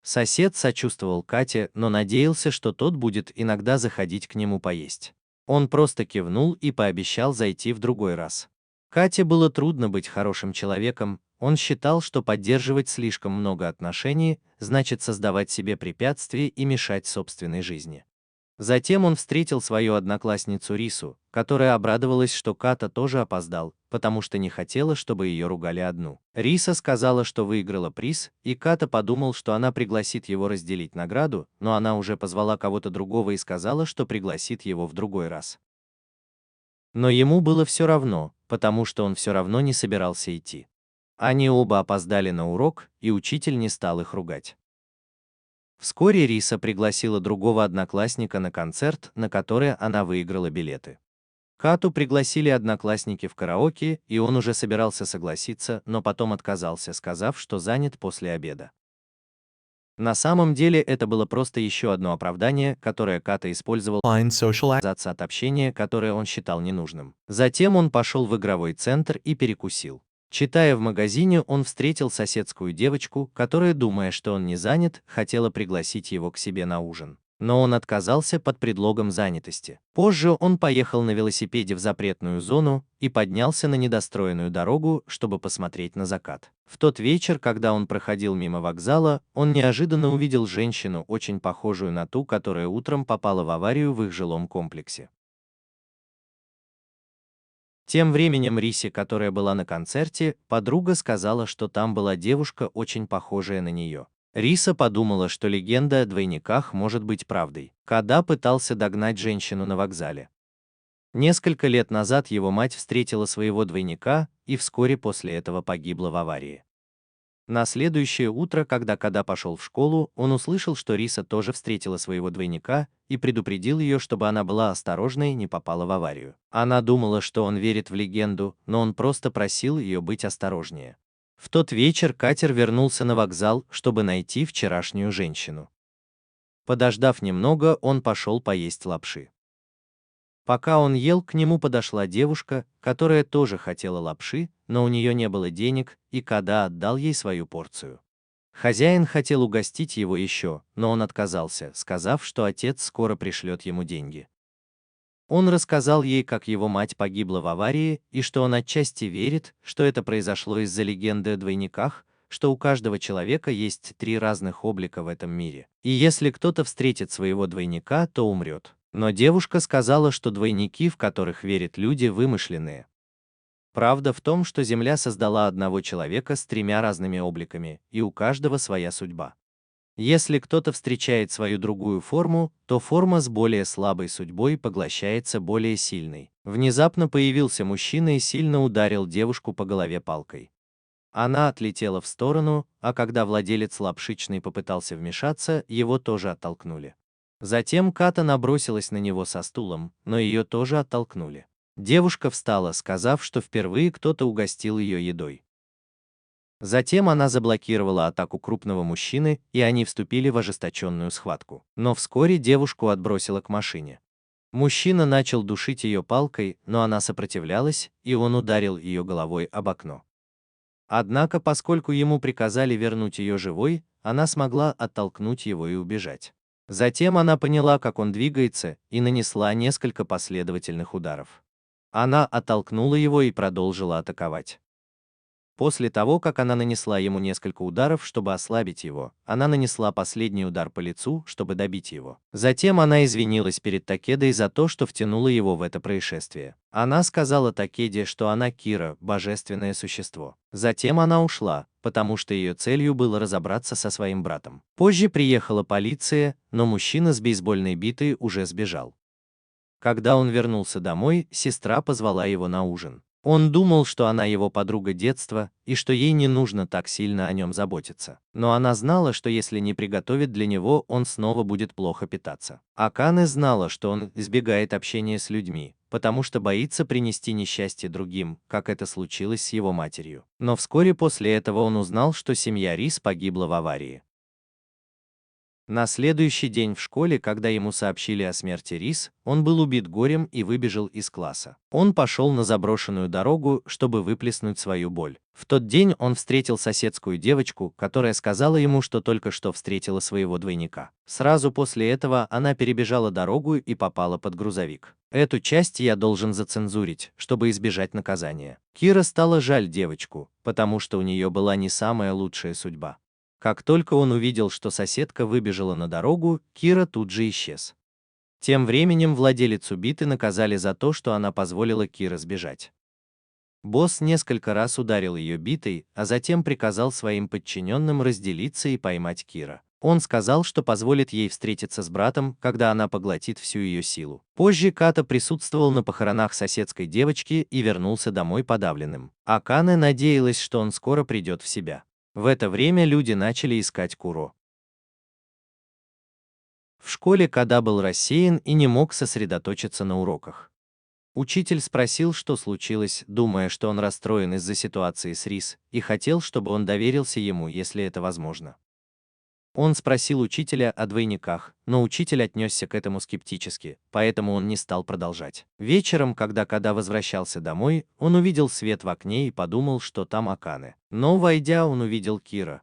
Сосед сочувствовал Кате, но надеялся, что тот будет иногда заходить к нему поесть. Он просто кивнул и пообещал зайти в другой раз. Кате было трудно быть хорошим человеком, он считал, что поддерживать слишком много отношений значит создавать себе препятствия и мешать собственной жизни. Затем он встретил свою одноклассницу Рису, которая обрадовалась, что Ката тоже опоздал, потому что не хотела, чтобы ее ругали одну. Риса сказала, что выиграла приз, и Ката подумал, что она пригласит его разделить награду, но она уже позвала кого-то другого и сказала, что пригласит его в другой раз. Но ему было все равно, потому что он все равно не собирался идти. Они оба опоздали на урок, и учитель не стал их ругать. Вскоре Риса пригласила другого одноклассника на концерт, на который она выиграла билеты. Кату пригласили одноклассники в караоке, и он уже собирался согласиться, но потом отказался, сказав, что занят после обеда. На самом деле это было просто еще одно оправдание, которое Ката использовал отказаться от общения, которое он считал ненужным. Затем он пошел в игровой центр и перекусил. Читая в магазине, он встретил соседскую девочку, которая, думая, что он не занят, хотела пригласить его к себе на ужин. Но он отказался под предлогом занятости. Позже он поехал на велосипеде в запретную зону и поднялся на недостроенную дорогу, чтобы посмотреть на закат. В тот вечер, когда он проходил мимо вокзала, он неожиданно увидел женщину, очень похожую на ту, которая утром попала в аварию в их жилом комплексе. Тем временем Рисе, которая была на концерте, подруга сказала, что там была девушка, очень похожая на нее. Риса подумала, что легенда о двойниках может быть правдой, когда пытался догнать женщину на вокзале. Несколько лет назад его мать встретила своего двойника и вскоре после этого погибла в аварии. На следующее утро, когда Када пошел в школу, он услышал, что Риса тоже встретила своего двойника и предупредил ее, чтобы она была осторожна и не попала в аварию. Она думала, что он верит в легенду, но он просто просил ее быть осторожнее. В тот вечер катер вернулся на вокзал, чтобы найти вчерашнюю женщину. Подождав немного, он пошел поесть лапши. Пока он ел, к нему подошла девушка, которая тоже хотела лапши, но у нее не было денег, и Када отдал ей свою порцию. Хозяин хотел угостить его еще, но он отказался, сказав, что отец скоро пришлет ему деньги. Он рассказал ей, как его мать погибла в аварии, и что он отчасти верит, что это произошло из-за легенды о двойниках, что у каждого человека есть 3 разных облика в этом мире, и если кто-то встретит своего двойника, то умрет. Но девушка сказала, что двойники, в которых верят люди, вымышленные. Правда в том, что Земля создала одного человека с 3 разными обликами, и у каждого своя судьба. Если кто-то встречает свою другую форму, то форма с более слабой судьбой поглощается более сильной. Внезапно появился мужчина и сильно ударил девушку по голове палкой. Она отлетела в сторону, а когда владелец лапшичной попытался вмешаться, его тоже оттолкнули. Затем Ката набросилась на него со стулом, но ее тоже оттолкнули. Девушка встала, сказав, что впервые кто-то угостил ее едой. Затем она заблокировала атаку крупного мужчины, и они вступили в ожесточенную схватку. Но вскоре девушку отбросило к машине. Мужчина начал душить ее палкой, но она сопротивлялась, и он ударил ее головой об окно. Однако, поскольку ему приказали вернуть ее живой, она смогла оттолкнуть его и убежать. Затем она поняла, как он двигается, и нанесла несколько последовательных ударов. Она оттолкнула его и продолжила атаковать. После того, как она нанесла ему несколько ударов, чтобы ослабить его, она нанесла последний удар по лицу, чтобы добить его. Затем она извинилась перед Такедой за то, что втянула его в это происшествие. Она сказала Такеде, что она Кира, божественное существо. Затем она ушла, потому что ее целью было разобраться со своим братом. Позже приехала полиция, но мужчина с бейсбольной битой уже сбежал. Когда он вернулся домой, сестра позвала его на ужин. Он думал, что она его подруга детства, и что ей не нужно так сильно о нем заботиться. Но она знала, что если не приготовит для него, он снова будет плохо питаться. Акане знала, что он избегает общения с людьми, потому что боится принести несчастье другим, как это случилось с его матерью. Но вскоре после этого он узнал, что семья Рис погибла в аварии. На следующий день в школе, когда ему сообщили о смерти Рис, он был убит горем и выбежал из класса. Он пошел на заброшенную дорогу, чтобы выплеснуть свою боль. В тот день он встретил соседскую девочку, которая сказала ему, что только что встретила своего двойника. Сразу после этого она перебежала дорогу и попала под грузовик. Эту часть я должен зацензурить, чтобы избежать наказания. Кира стало жаль девочку, потому что у нее была не самая лучшая судьба. Как только он увидел, что соседка выбежала на дорогу, Кира тут же исчез. Тем временем владелицу биты наказали за то, что она позволила Кире сбежать. Босс несколько раз ударил ее битой, а затем приказал своим подчиненным разделиться и поймать Кира. Он сказал, что позволит ей встретиться с братом, когда она поглотит всю ее силу. Позже Ката присутствовал на похоронах соседской девочки и вернулся домой подавленным. Акане надеялась, что он скоро придет в себя. В это время люди начали искать Куро. В школе Када был рассеян и не мог сосредоточиться на уроках. Учитель спросил, что случилось, думая, что он расстроен из-за ситуации с Рис, и хотел, чтобы он доверился ему, если это возможно. Он спросил учителя о двойниках, но учитель отнесся к этому скептически, поэтому он не стал продолжать. Вечером, когда Када возвращался домой, он увидел свет в окне и подумал, что там Акане. Но, войдя, он увидел Кира.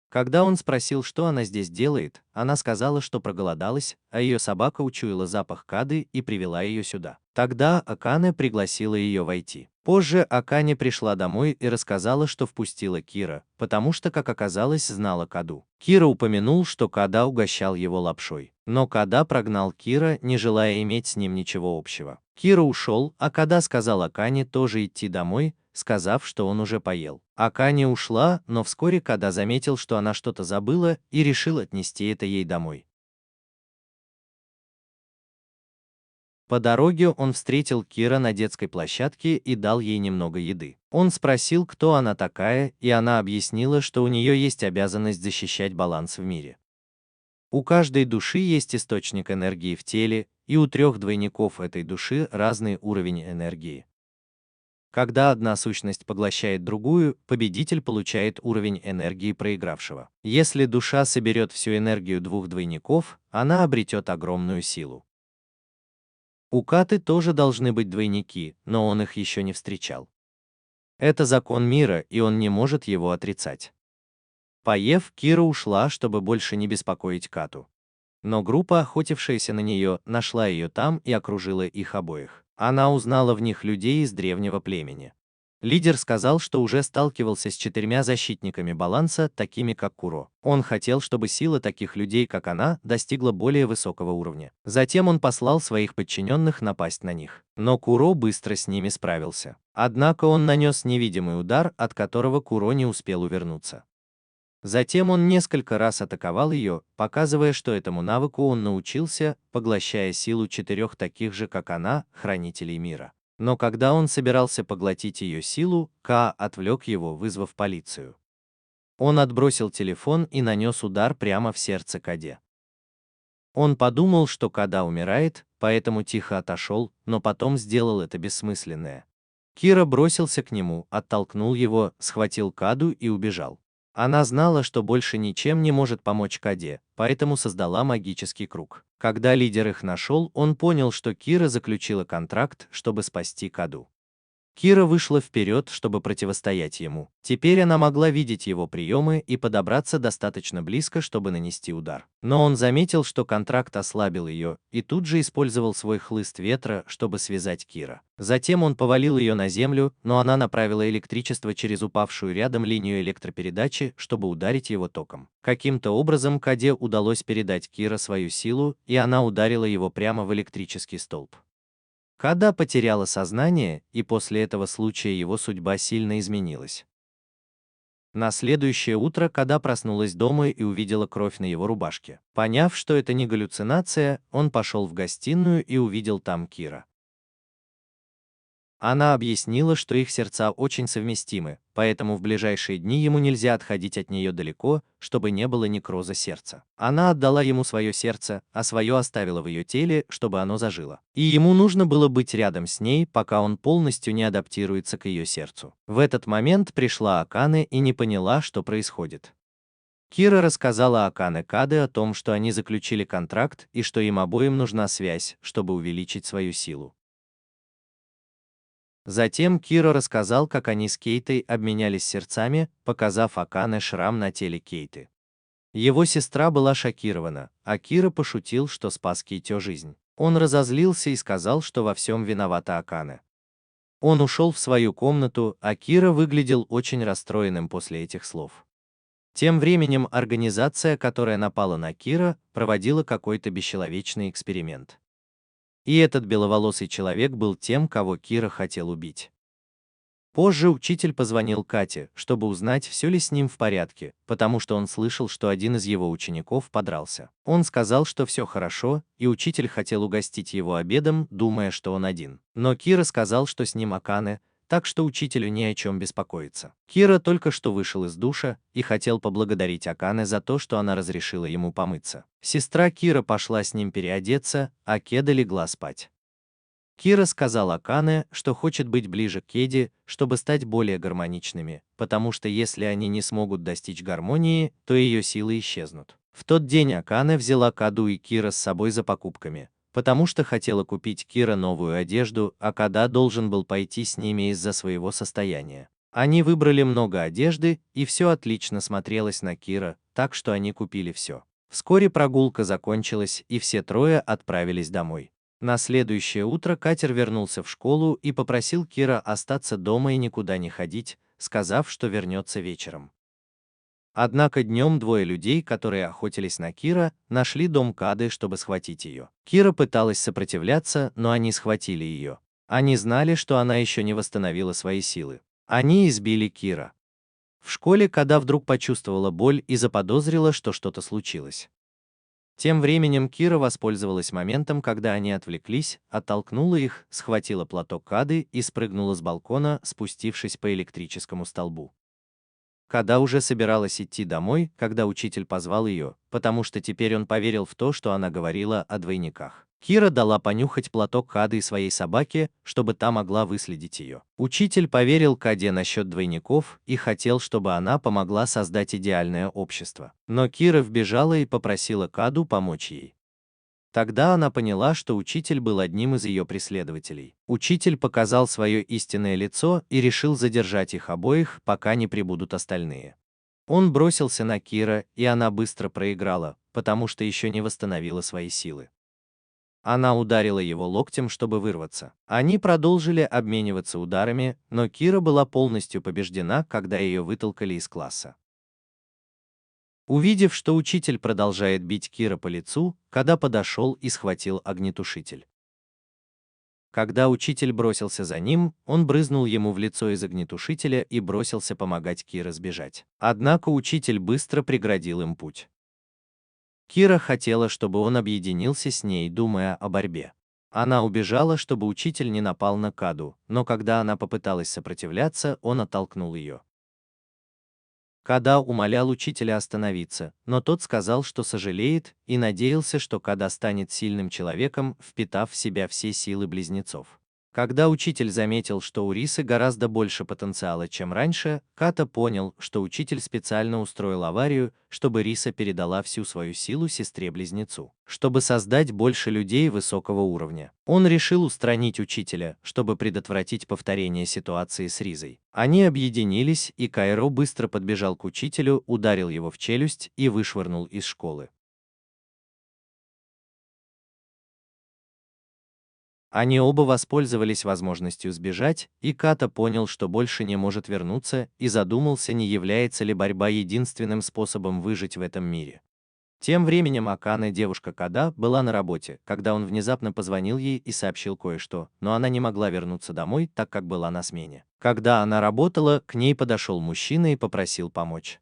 Когда он спросил, что она здесь делает, она сказала, что проголодалась, а ее собака учуяла запах Кады и привела ее сюда. Тогда Акане пригласила ее войти. Позже Акане пришла домой и рассказала, что впустила Кира, потому что, как оказалось, знала Каду. Кира упомянул, что Када угощал его лапшой. Но Када прогнал Кира, не желая иметь с ним ничего общего. Кира ушел, а Када сказал Акане тоже идти домой, сказав, что он уже поел. Акане ушла, но вскоре Када заметил, что она что-то забыла, и решил отнести это ей домой. По дороге он встретил Кира на детской площадке и дал ей немного еды. Он спросил, кто она такая, и она объяснила, что у нее есть обязанность защищать баланс в мире. У каждой души есть источник энергии в теле, и у 3 двойников этой души разный уровень энергии. Когда одна сущность поглощает другую, победитель получает уровень энергии проигравшего. Если душа соберет всю энергию 2 двойников, она обретет огромную силу. У Каты тоже должны быть двойники, но он их еще не встречал. Это закон мира, и он не может его отрицать. Поев, Кира ушла, чтобы больше не беспокоить Кату. Но группа, охотившаяся на нее, нашла ее там и окружила их обоих. Она узнала в них людей из древнего племени. Лидер сказал, что уже сталкивался с 4 защитниками баланса, такими как Куро. Он хотел, чтобы сила таких людей, как она, достигла более высокого уровня. Затем он послал своих подчиненных напасть на них. Но Куро быстро с ними справился. Однако он нанес невидимый удар, от которого Куро не успел увернуться. Затем он несколько раз атаковал ее, показывая, что этому навыку он научился, поглощая силу 4 таких же, как она, хранителей мира. Но когда он собирался поглотить ее силу, Ка отвлек его, вызвав полицию. Он отбросил телефон и нанес удар прямо в сердце Каде. Он подумал, что Када умирает, поэтому тихо отошел, но потом сделал это бессмысленное. Кира бросился к нему, оттолкнул его, схватил Каду и убежал. Она знала, что больше ничем не может помочь Каде, поэтому создала магический круг. Когда лидер их нашел, он понял, что Кира заключила контракт, чтобы спасти Каду. Кира вышла вперед, чтобы противостоять ему. Теперь она могла видеть его приемы и подобраться достаточно близко, чтобы нанести удар. Но он заметил, что контракт ослабил ее, и тут же использовал свой хлыст ветра, чтобы связать Кира. Затем он повалил ее на землю, но она направила электричество через упавшую рядом линию электропередачи, чтобы ударить его током. Каким-то образом Каде удалось передать Кира свою силу, и она ударила его прямо в электрический столб. Када потеряла сознание, и после этого случая его судьба сильно изменилась. На следующее утро Када проснулась дома и увидела кровь на его рубашке. Поняв, что это не галлюцинация, он пошел в гостиную и увидел там Кира. Она объяснила, что их сердца очень совместимы, поэтому в ближайшие дни ему нельзя отходить от нее далеко, чтобы не было некроза сердца. Она отдала ему свое сердце, а свое оставила в ее теле, чтобы оно зажило. И ему нужно было быть рядом с ней, пока он полностью не адаптируется к ее сердцу. В этот момент пришла Акане и не поняла, что происходит. Кира рассказала Акане Каде о том, что они заключили контракт и что им обоим нужна связь, чтобы увеличить свою силу. Затем Киро рассказал, как они с Кейтой обменялись сердцами, показав Акане шрам на теле Кейты. Его сестра была шокирована, а Кира пошутил, что спас Кейте жизнь. Он разозлился и сказал, что во всем виновата Акане. Он ушел в свою комнату, а Кира выглядел очень расстроенным после этих слов. Тем временем организация, которая напала на Кира, проводила какой-то бесчеловечный эксперимент. И этот беловолосый человек был тем, кого Кира хотел убить. Позже учитель позвонил Кате, чтобы узнать, все ли с ним в порядке, потому что он слышал, что один из его учеников подрался. Он сказал, что все хорошо, и учитель хотел угостить его обедом, думая, что он один. Но Кира сказал, что с ним Акане, так что учителю не о чем беспокоиться. Кира только что вышел из душа и хотел поблагодарить Акане за то, что она разрешила ему помыться. Сестра Кира пошла с ним переодеться, а Кеда легла спать. Кира сказал Акане, что хочет быть ближе к Кеде, чтобы стать более гармоничными, потому что если они не смогут достичь гармонии, то ее силы исчезнут. В тот день Акане взяла Каду и Кира с собой за покупками, потому что хотела купить Кира новую одежду, а Када должен был пойти с ними из-за своего состояния. Они выбрали много одежды, и все отлично смотрелось на Кира, так что они купили все. Вскоре прогулка закончилась, и все трое отправились домой. На следующее утро катер вернулся в школу и попросил Кира остаться дома и никуда не ходить, сказав, что вернется вечером. Однако днем двое людей, которые охотились на Кира, нашли дом Кады, чтобы схватить ее. Кира пыталась сопротивляться, но они схватили ее. Они знали, что она еще не восстановила свои силы. Они избили Кира. В школе Када вдруг почувствовала боль и заподозрила, что что-то случилось. Тем временем Кира воспользовалась моментом, когда они отвлеклись, оттолкнула их, схватила платок Кады и спрыгнула с балкона, спустившись по электрическому столбу. Када уже собиралась идти домой, когда учитель позвал ее, потому что теперь он поверил в то, что она говорила о двойниках. Кира дала понюхать платок Кады своей собаке, чтобы та могла выследить ее. Учитель поверил Каде насчет двойников и хотел, чтобы она помогла создать идеальное общество. Но Кира вбежала и попросила Каду помочь ей. Тогда она поняла, что учитель был одним из ее преследователей. Учитель показал свое истинное лицо и решил задержать их обоих, пока не прибудут остальные. Он бросился на Кира, и она быстро проиграла, потому что еще не восстановила свои силы. Она ударила его локтем, чтобы вырваться. Они продолжили обмениваться ударами, но Кира была полностью побеждена, когда ее вытолкали из класса. Увидев, что учитель продолжает бить Кира по лицу, Када подошел и схватил огнетушитель. Когда учитель бросился за ним, он брызнул ему в лицо из огнетушителя и бросился помогать Кира сбежать. Однако учитель быстро преградил им путь. Кира хотела, чтобы он объединился с ней, думая о борьбе. Она убежала, чтобы учитель не напал на Каду, но когда она попыталась сопротивляться, он оттолкнул ее. Када умолял учителя остановиться, но тот сказал, что сожалеет, и надеялся, что Када станет сильным человеком, впитав в себя все силы близнецов. Когда учитель заметил, что у Рисы гораздо больше потенциала, чем раньше, Ката понял, что учитель специально устроил аварию, чтобы Риса передала всю свою силу сестре-близнецу, чтобы создать больше людей высокого уровня. Он решил устранить учителя, чтобы предотвратить повторение ситуации с Ризой. Они объединились, и Кайро быстро подбежал к учителю, ударил его в челюсть и вышвырнул из школы. Они оба воспользовались возможностью сбежать, и Ката понял, что больше не может вернуться, и задумался, не является ли борьба единственным способом выжить в этом мире. Тем временем Акане, девушка Када, была на работе, когда он внезапно позвонил ей и сообщил кое-что, но она не могла вернуться домой, так как была на смене. Когда она работала, к ней подошел мужчина и попросил помочь.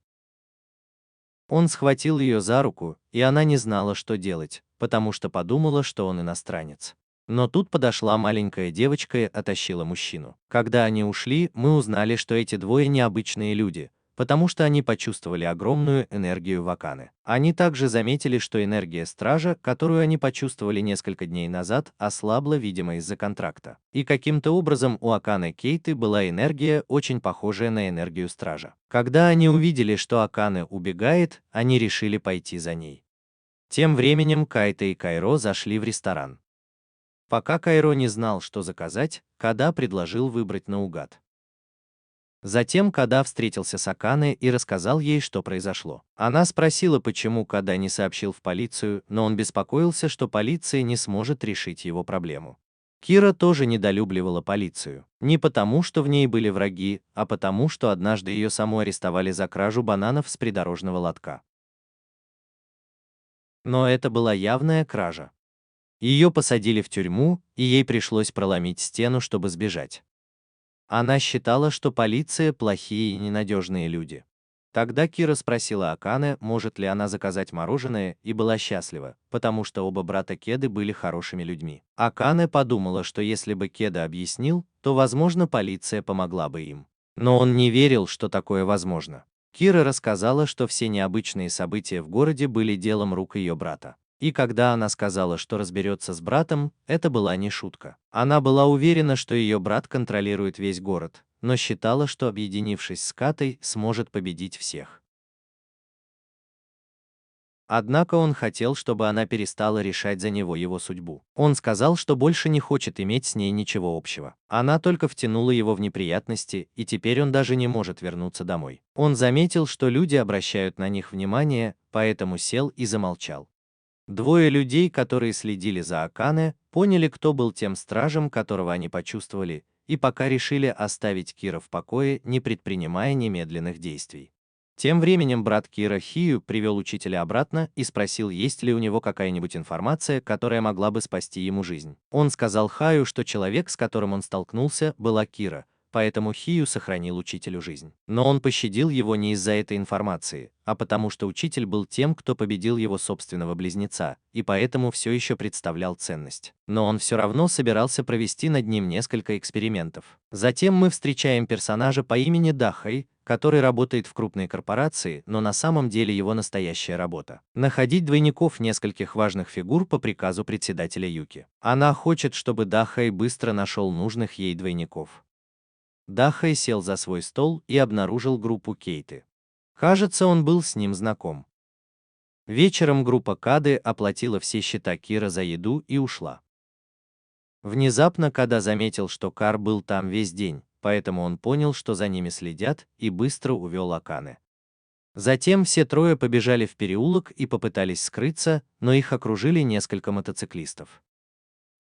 Он схватил ее за руку, и она не знала, что делать, потому что подумала, что он иностранец. Но тут подошла маленькая девочка и оттащила мужчину. Когда они ушли, мы узнали, что эти двое необычные люди, потому что они почувствовали огромную энергию Аканы. Они также заметили, что энергия стража, которую они почувствовали несколько дней назад, ослабла, видимо, из-за контракта. И каким-то образом у Аканы Кейты была энергия, очень похожая на энергию стража. Когда они увидели, что Аканы убегает, они решили пойти за ней. Тем временем Кайта и Кайро зашли в ресторан. Пока Кайро не знал, что заказать, Када предложил выбрать наугад. Затем Када встретился с Акане и рассказал ей, что произошло. Она спросила, почему Када не сообщил в полицию, но он беспокоился, что полиция не сможет решить его проблему. Кира тоже недолюбливала полицию. Не потому, что в ней были враги, а потому, что однажды ее саму арестовали за кражу бананов с придорожного лотка. Но это была явная кража. Ее посадили в тюрьму, и ей пришлось проломить стену, чтобы сбежать. Она считала, что полиция плохие и ненадежные люди. Тогда Кира спросила Акане, может ли она заказать мороженое, и была счастлива, потому что оба брата Кеды были хорошими людьми. Акане подумала, что если бы Кеда объяснил, то, возможно, полиция помогла бы им. Но он не верил, что такое возможно. Кира рассказала, что все необычные события в городе были делом рук ее брата. И когда она сказала, что разберется с братом, это была не шутка. Она была уверена, что ее брат контролирует весь город, но считала, что, объединившись с Катой, сможет победить всех. Однако он хотел, чтобы она перестала решать за него его судьбу. Он сказал, что больше не хочет иметь с ней ничего общего. Она только втянула его в неприятности, и теперь он даже не может вернуться домой. Он заметил, что люди обращают на них внимание, поэтому сел и замолчал. Двое людей, которые следили за Акане, поняли, кто был тем стражем, которого они почувствовали, и пока решили оставить Кира в покое, не предпринимая немедленных действий. Тем временем брат Кира Хию привел учителя обратно и спросил, есть ли у него какая-нибудь информация, которая могла бы спасти ему жизнь. Он сказал Хаю, что человек, с которым он столкнулся, была Кира, поэтому Хию сохранил учителю жизнь. Но он пощадил его не из-за этой информации, а потому что учитель был тем, кто победил его собственного близнеца, и поэтому все еще представлял ценность. Но он все равно собирался провести над ним несколько экспериментов. Затем мы встречаем персонажа по имени Дахай, который работает в крупной корпорации, но на самом деле его настоящая работа — находить двойников нескольких важных фигур по приказу председателя Юки. Она хочет, чтобы Дахай быстро нашел нужных ей двойников. Дахай сел за свой стол и обнаружил группу Кейты. Кажется, он был с ним знаком. Вечером группа Кады оплатила все счета Кира за еду и ушла. Внезапно Када заметил, что Кар был там весь день, поэтому он понял, что за ними следят, и быстро увел Акане. Затем все трое побежали в переулок и попытались скрыться, но их окружили несколько мотоциклистов.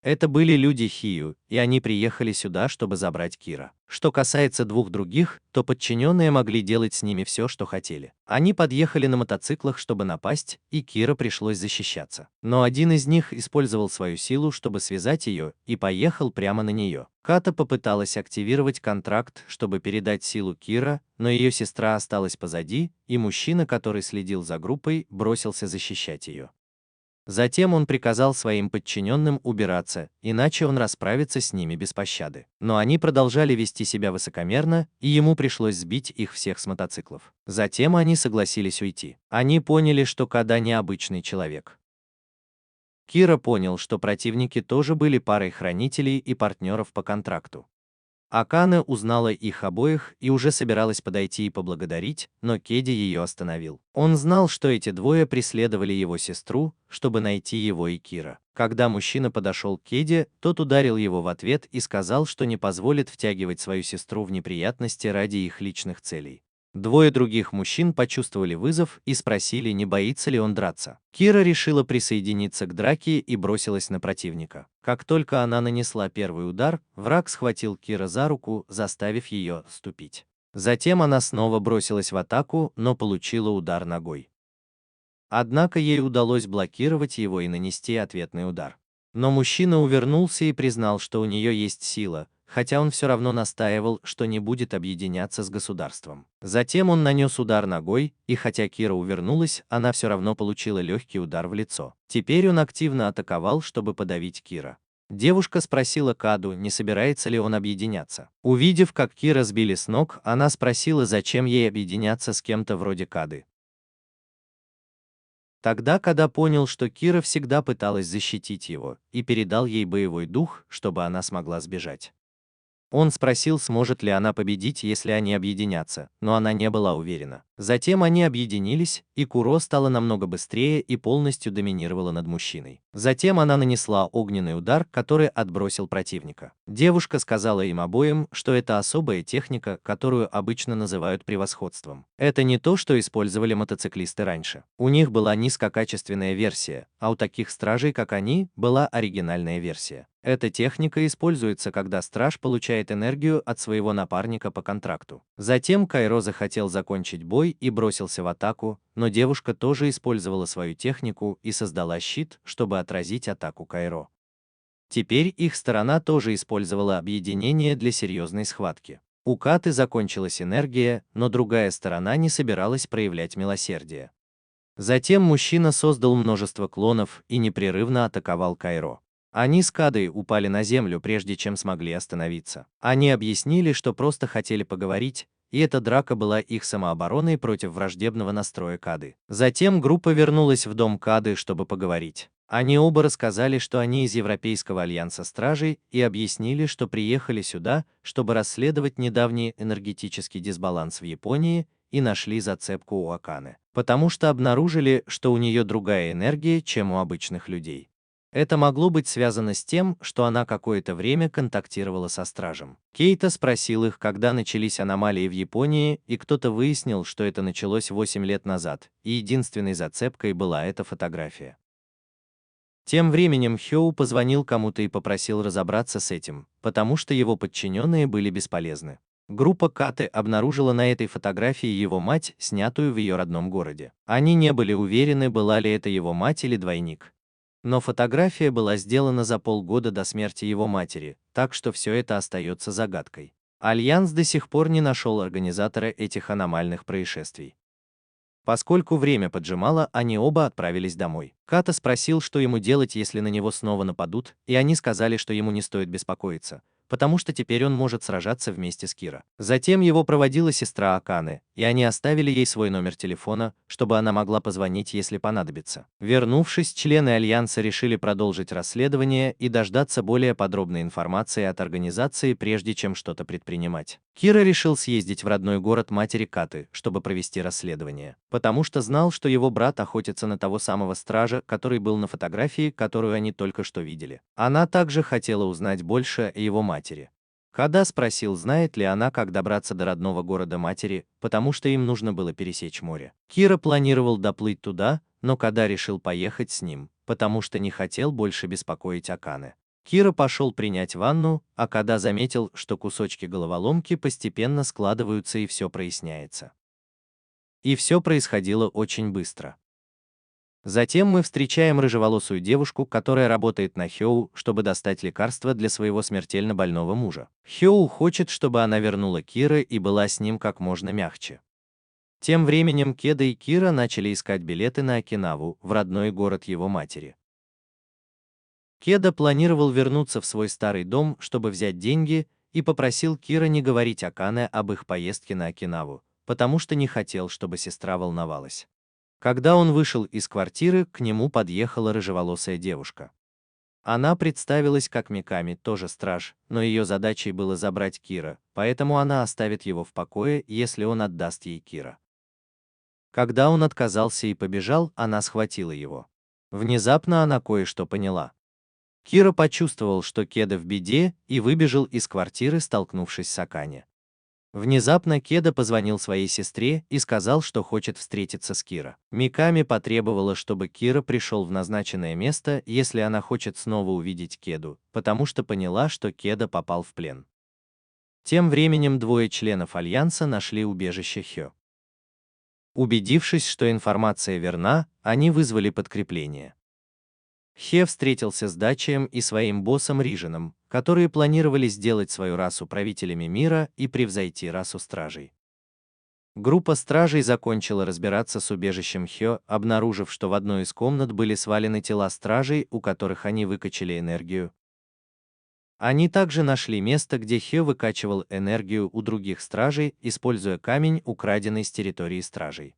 Это были люди Хию, и они приехали сюда, чтобы забрать Кира. Что касается двух других, то подчиненные могли делать с ними все, что хотели. Они подъехали на мотоциклах, чтобы напасть, и Кира пришлось защищаться. Но один из них использовал свою силу, чтобы связать ее, и поехал прямо на нее. Ката попыталась активировать контракт, чтобы передать силу Кира, но ее сестра осталась позади, и мужчина, который следил за группой, бросился защищать ее. Затем он приказал своим подчиненным убираться, иначе он расправится с ними без пощады. Но они продолжали вести себя высокомерно, и ему пришлось сбить их всех с мотоциклов. Затем они согласились уйти. Они поняли, что Када необычный человек. Кира понял, что противники тоже были парой хранителей и партнеров по контракту. Акане узнала их обоих и уже собиралась подойти и поблагодарить, но Кеди ее остановил. Он знал, что эти двое преследовали его сестру, чтобы найти его и Кира. Когда мужчина подошел к Кеди, тот ударил его в ответ и сказал, что не позволит втягивать свою сестру в неприятности ради их личных целей. Двое других мужчин почувствовали вызов и спросили, не боится ли он драться. Кира решила присоединиться к драке и бросилась на противника. Как только она нанесла первый удар, враг схватил Кира за руку, заставив ее отступить. Затем она снова бросилась в атаку, но получила удар ногой. Однако ей удалось блокировать его и нанести ответный удар. Но мужчина увернулся и признал, что у нее есть сила, хотя он все равно настаивал, что не будет объединяться с государством. Затем он нанес удар ногой, и хотя Кира увернулась, она все равно получила легкий удар в лицо. Теперь он активно атаковал, чтобы подавить Кира. Девушка спросила Каду, не собирается ли он объединяться. Увидев, как Кира сбили с ног, она спросила, зачем ей объединяться с кем-то вроде Кады. Тогда Када понял, что Кира всегда пыталась защитить его, и передал ей боевой дух, чтобы она смогла сбежать. Он спросил, сможет ли она победить, если они объединятся, но она не была уверена. Затем они объединились, и Куро стала намного быстрее и полностью доминировала над мужчиной. Затем она нанесла огненный удар, который отбросил противника. Девушка сказала им обоим, что это особая техника, которую обычно называют превосходством. Это не то, что использовали мотоциклисты раньше. У них была низкокачественная версия, а у таких стражей, как они, была оригинальная версия. Эта техника используется, когда страж получает энергию от своего напарника по контракту. Затем Кайро захотел закончить бой и бросился в атаку, но девушка тоже использовала свою технику и создала щит, чтобы отразить атаку Кайро. Теперь их сторона тоже использовала объединение для серьезной схватки. У Каты закончилась энергия, но другая сторона не собиралась проявлять милосердие. Затем мужчина создал множество клонов и непрерывно атаковал Кайро. Они с Кадой упали на землю, прежде чем смогли остановиться. Они объяснили, что просто хотели поговорить, и эта драка была их самообороной против враждебного настроя Кады. Затем группа вернулась в дом Кады, чтобы поговорить. Они оба рассказали, что они из Европейского альянса стражей, и объяснили, что приехали сюда, чтобы расследовать недавний энергетический дисбаланс в Японии, и нашли зацепку у Аканы, потому что обнаружили, что у нее другая энергия, чем у обычных людей. Это могло быть связано с тем, что она какое-то время контактировала со стражем. Кейта спросил их, когда начались аномалии в Японии, и кто-то выяснил, что это началось 8 лет назад, и единственной зацепкой была эта фотография. Тем временем Хёу позвонил кому-то и попросил разобраться с этим, потому что его подчиненные были бесполезны. Группа Каты обнаружила на этой фотографии его мать, снятую в ее родном городе. Они не были уверены, была ли это его мать или двойник. Но фотография была сделана за полгода до смерти его матери, так что все это остается загадкой. Альянс до сих пор не нашел организатора этих аномальных происшествий. Поскольку время поджимало, они оба отправились домой. Ката спросил, что ему делать, если на него снова нападут, и они сказали, что ему не стоит беспокоиться, потому что теперь он может сражаться вместе с Кира. Затем его проводила сестра Аканы, и они оставили ей свой номер телефона, чтобы она могла позвонить, если понадобится. Вернувшись, члены Альянса решили продолжить расследование и дождаться более подробной информации от организации, прежде чем что-то предпринимать. Кира решил съездить в родной город матери Каты, чтобы провести расследование, потому что знал, что его брат охотится на того самого стража, который был на фотографии, которую они только что видели. Она также хотела узнать больше о его матери. Када спросил, знает ли она, как добраться до родного города матери, потому что им нужно было пересечь море. Кира планировал доплыть туда, но Када решил поехать с ним, потому что не хотел больше беспокоить Акане. Кира пошел принять ванну, а Када заметил, что кусочки головоломки постепенно складываются и все проясняется. И все происходило очень быстро. Затем мы встречаем рыжеволосую девушку, которая работает на Хёу, чтобы достать лекарство для своего смертельно больного мужа. Хёу хочет, чтобы она вернула Кира и была с ним как можно мягче. Тем временем Кеда и Кира начали искать билеты на Окинаву, в родной город его матери. Кеда планировал вернуться в свой старый дом, чтобы взять деньги, и попросил Кира не говорить Акане об их поездке на Окинаву, потому что не хотел, чтобы сестра волновалась. Когда он вышел из квартиры, к нему подъехала рыжеволосая девушка. Она представилась как Миками, тоже страж, но ее задачей было забрать Кира, поэтому она оставит его в покое, если он отдаст ей Кира. Когда он отказался и побежал, она схватила его. Внезапно она кое-что поняла. Кира почувствовал, что Кеда в беде, и выбежал из квартиры, столкнувшись с Акане. Внезапно Кеда позвонил своей сестре и сказал, что хочет встретиться с Кира. Миками потребовала, чтобы Кира пришел в назначенное место, если она хочет снова увидеть Кеду, потому что поняла, что Кеда попал в плен. Тем временем двое членов Альянса нашли убежище Хё. Убедившись, что информация верна, они вызвали подкрепление. Хе встретился с Дачием и своим боссом Риженом, которые планировали сделать свою расу правителями мира и превзойти расу стражей. Группа стражей закончила разбираться с убежищем Хё, обнаружив, что в одной из комнат были свалены тела стражей, у которых они выкачали энергию. Они также нашли место, где Хё выкачивал энергию у других стражей, используя камень, украденный с территории стражей.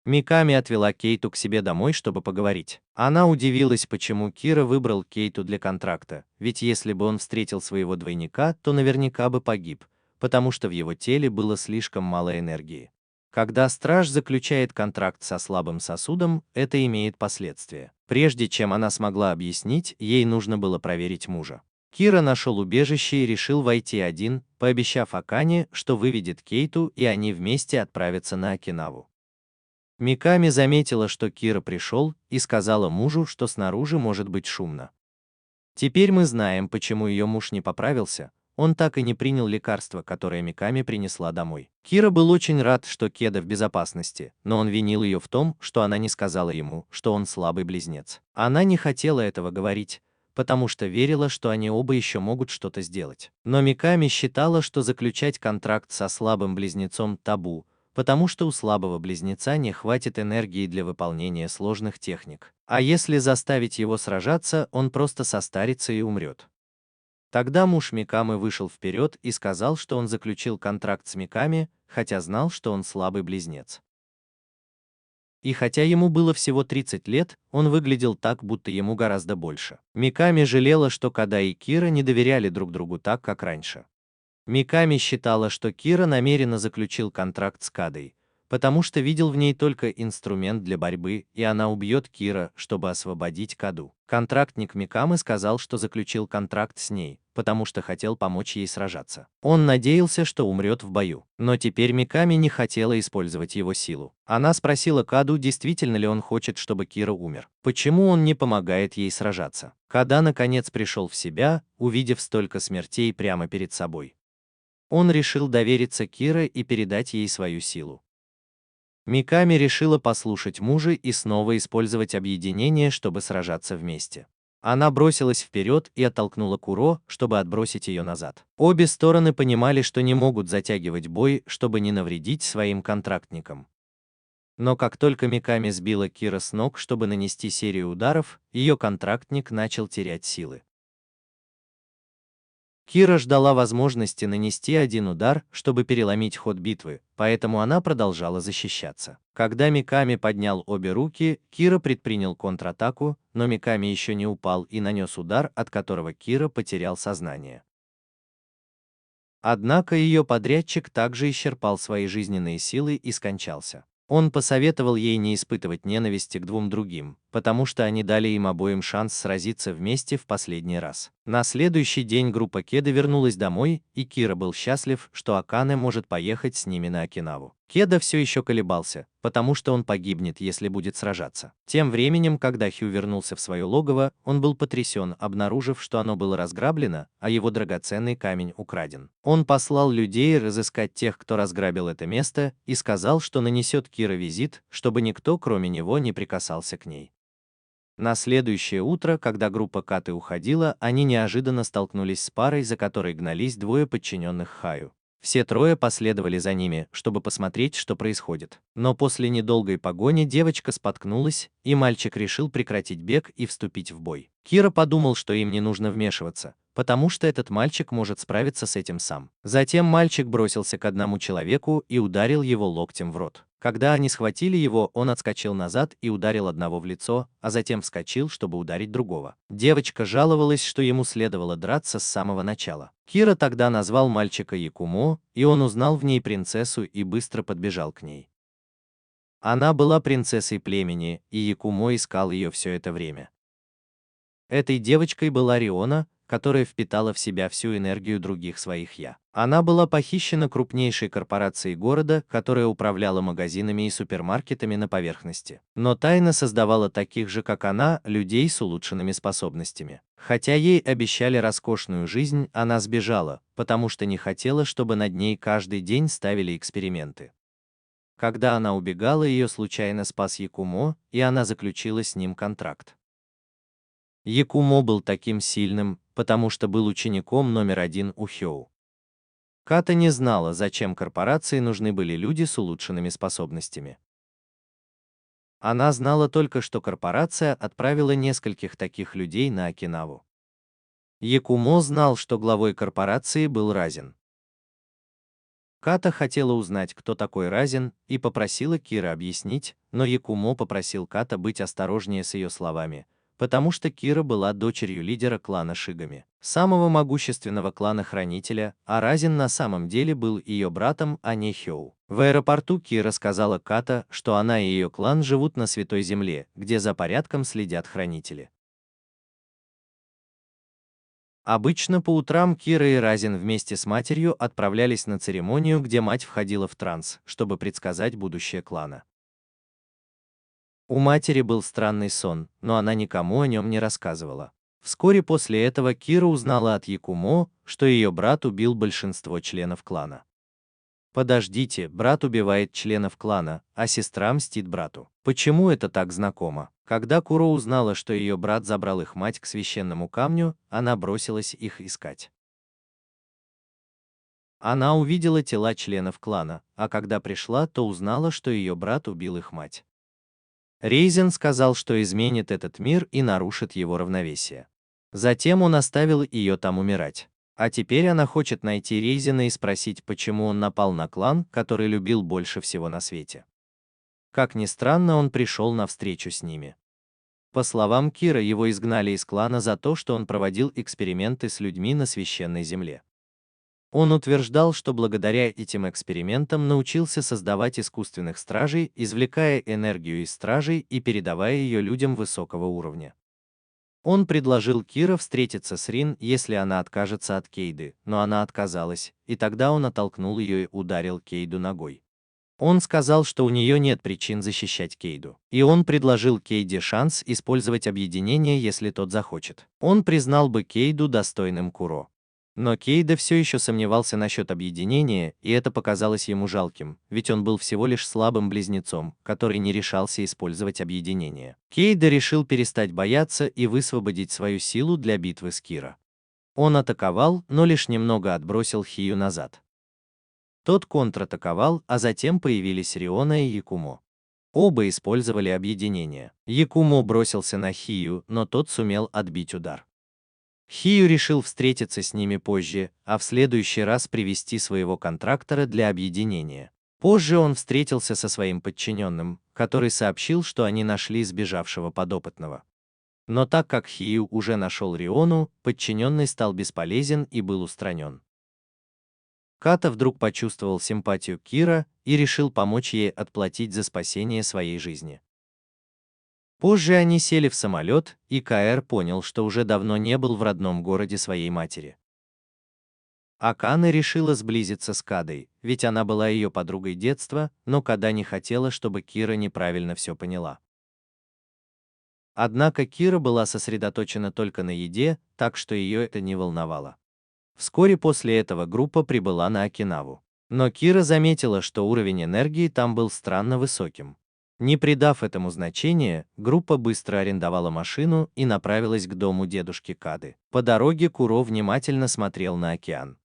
Миками отвела Кейту к себе домой, чтобы поговорить. Она удивилась, почему Кира выбрал Кейту для контракта, ведь если бы он встретил своего двойника, то наверняка бы погиб, потому что в его теле было слишком мало энергии. Когда страж заключает контракт со слабым сосудом, это имеет последствия. Прежде чем она смогла объяснить, ей нужно было проверить мужа. Кира нашел убежище и решил войти один, пообещав Акане, что выведет Кейту, и они вместе отправятся на Окинаву. Миками заметила, что Кира пришел, и сказала мужу, что снаружи может быть шумно. Теперь мы знаем, почему ее муж не поправился, он так и не принял лекарство, которое Миками принесла домой. Кира был очень рад, что Кеда в безопасности, но он винил ее в том, что она не сказала ему, что он слабый близнец. Она не хотела этого говорить, потому что верила, что они оба еще могут что-то сделать. Но Миками считала, что заключать контракт со слабым близнецом табу, потому что у слабого близнеца не хватит энергии для выполнения сложных техник. А если заставить его сражаться, он просто состарится и умрет. Тогда муж Микамы вышел вперед и сказал, что он заключил контракт с Миками, хотя знал, что он слабый близнец. И хотя ему было всего 30 лет, он выглядел так, будто ему гораздо больше. Миками жалела, что Када и Кира не доверяли друг другу так, как раньше. Миками считала, что Кира намеренно заключил контракт с Кадой, потому что видел в ней только инструмент для борьбы, и она убьет Кира, чтобы освободить Каду. Контрактник Микамы сказал, что заключил контракт с ней, потому что хотел помочь ей сражаться. Он надеялся, что умрет в бою, но теперь Миками не хотела использовать его силу. Она спросила Каду, действительно ли он хочет, чтобы Кира умер. Почему он не помогает ей сражаться? Када наконец пришел в себя, увидев столько смертей прямо перед собой. Он решил довериться Кире и передать ей свою силу. Миками решила послушать мужа и снова использовать объединение, чтобы сражаться вместе. Она бросилась вперед и оттолкнула Куро, чтобы отбросить ее назад. Обе стороны понимали, что не могут затягивать бой, чтобы не навредить своим контрактникам. Но как только Миками сбила Кира с ног, чтобы нанести серию ударов, ее контрактник начал терять силы. Кира ждала возможности нанести один удар, чтобы переломить ход битвы, поэтому она продолжала защищаться. Когда Миками поднял обе руки, Кира предпринял контратаку, но Миками еще не упал и нанес удар, от которого Кира потерял сознание. Однако ее подрядчик также исчерпал свои жизненные силы и скончался. Он посоветовал ей не испытывать ненависти к двум другим, потому что они дали им обоим шанс сразиться вместе в последний раз. На следующий день группа Кеда вернулась домой, и Кира был счастлив, что Акане может поехать с ними на Окинаву. Кеда все еще колебался, потому что он погибнет, если будет сражаться. Тем временем, когда Хью вернулся в свое логово, он был потрясен, обнаружив, что оно было разграблено, а его драгоценный камень украден. Он послал людей разыскать тех, кто разграбил это место, и сказал, что нанесет Кире визит, чтобы никто, кроме него, не прикасался к ней. На следующее утро, когда группа Каты уходила, они неожиданно столкнулись с парой, за которой гнались двое подчиненных Хаю. Все трое последовали за ними, чтобы посмотреть, что происходит. Но после недолгой погони девочка споткнулась, и мальчик решил прекратить бег и вступить в бой. Кира подумал, что им не нужно вмешиваться, потому что этот мальчик может справиться с этим сам. Затем мальчик бросился к одному человеку и ударил его локтем в рот. Когда они схватили его, он отскочил назад и ударил одного в лицо, а затем вскочил, чтобы ударить другого. Девочка жаловалась, что ему следовало драться с самого начала. Кира тогда назвал мальчика Якумо, и он узнал в ней принцессу и быстро подбежал к ней. Она была принцессой племени, и Якумо искал ее все это время. Этой девочкой была Риона, которая впитала в себя всю энергию других своих «я». Она была похищена крупнейшей корпорацией города, которая управляла магазинами и супермаркетами на поверхности. Но тайно создавала таких же, как она, людей с улучшенными способностями. Хотя ей обещали роскошную жизнь, она сбежала, потому что не хотела, чтобы над ней каждый день ставили эксперименты. Когда она убегала, ее случайно спас Якумо, и она заключила с ним контракт. Якумо был таким сильным, потому что был учеником номер один у Хёу. Ката не знала, зачем корпорации нужны были люди с улучшенными способностями. Она знала только, что корпорация отправила нескольких таких людей на Окинаву. Якумо знал, что главой корпорации был Разин. Ката хотела узнать, кто такой Разин, и попросила Кира объяснить, но Якумо попросил Ката быть осторожнее с ее словами, потому что Кира была дочерью лидера клана Шигами, самого могущественного клана Хранителя, а Разин на самом деле был ее братом, а не Хёу. В аэропорту Кира сказала Ката, что она и ее клан живут на Святой Земле, где за порядком следят Хранители. Обычно по утрам Кира и Разин вместе с матерью отправлялись на церемонию, где мать входила в транс, чтобы предсказать будущее клана. У матери был странный сон, но она никому о нем не рассказывала. Вскоре после этого Кира узнала от Якумо, что ее брат убил большинство членов клана. Подождите, брат убивает членов клана, а сестра мстит брату. Почему это так знакомо? Когда Куро узнала, что ее брат забрал их мать к священному камню, она бросилась их искать. Она увидела тела членов клана, а когда пришла, то узнала, что ее брат убил их мать. Рейзен сказал, что изменит этот мир и нарушит его равновесие. Затем он оставил ее там умирать. А теперь она хочет найти Рейзена и спросить, почему он напал на клан, который любил больше всего на свете. Как ни странно, он пришел на встречу с ними. По словам Кира, его изгнали из клана за то, что он проводил эксперименты с людьми на священной земле. Он утверждал, что благодаря этим экспериментам научился создавать искусственных стражей, извлекая энергию из стражей и передавая ее людям высокого уровня. Он предложил Кира встретиться с Рин, если она откажется от Кейды, но она отказалась, и тогда он оттолкнул ее и ударил Кейду ногой. Он сказал, что у нее нет причин защищать Кейду, и он предложил Кейде шанс использовать объединение, если тот захочет. Он признал бы Кейду достойным Куро. Но Кейда все еще сомневался насчет объединения, и это показалось ему жалким, ведь он был всего лишь слабым близнецом, который не решался использовать объединение. Кейда решил перестать бояться и высвободить свою силу для битвы с Кира. Он атаковал, но лишь немного отбросил Хию назад. Тот контратаковал, а затем появились Риона и Якумо. Оба использовали объединение. Якумо бросился на Хию, но тот сумел отбить удар. Хию решил встретиться с ними позже, а в следующий раз привести своего контрактора для объединения. Позже он встретился со своим подчиненным, который сообщил, что они нашли сбежавшего подопытного. Но так как Хию уже нашел Риону, подчиненный стал бесполезен и был устранен. Ката вдруг почувствовал симпатию Кира и решил помочь ей отплатить за спасение своей жизни. Позже они сели в самолет, и Каэр понял, что уже давно не был в родном городе своей матери. Акане решила сблизиться с Кадой, ведь она была ее подругой детства, но Када не хотела, чтобы Кира неправильно все поняла. Однако Кира была сосредоточена только на еде, так что ее это не волновало. Вскоре после этого группа прибыла на Окинаву. Но Кира заметила, что уровень энергии там был странно высоким. Не придав этому значения, группа быстро арендовала машину и направилась к дому дедушки Кады. По дороге Куро внимательно смотрел на океан.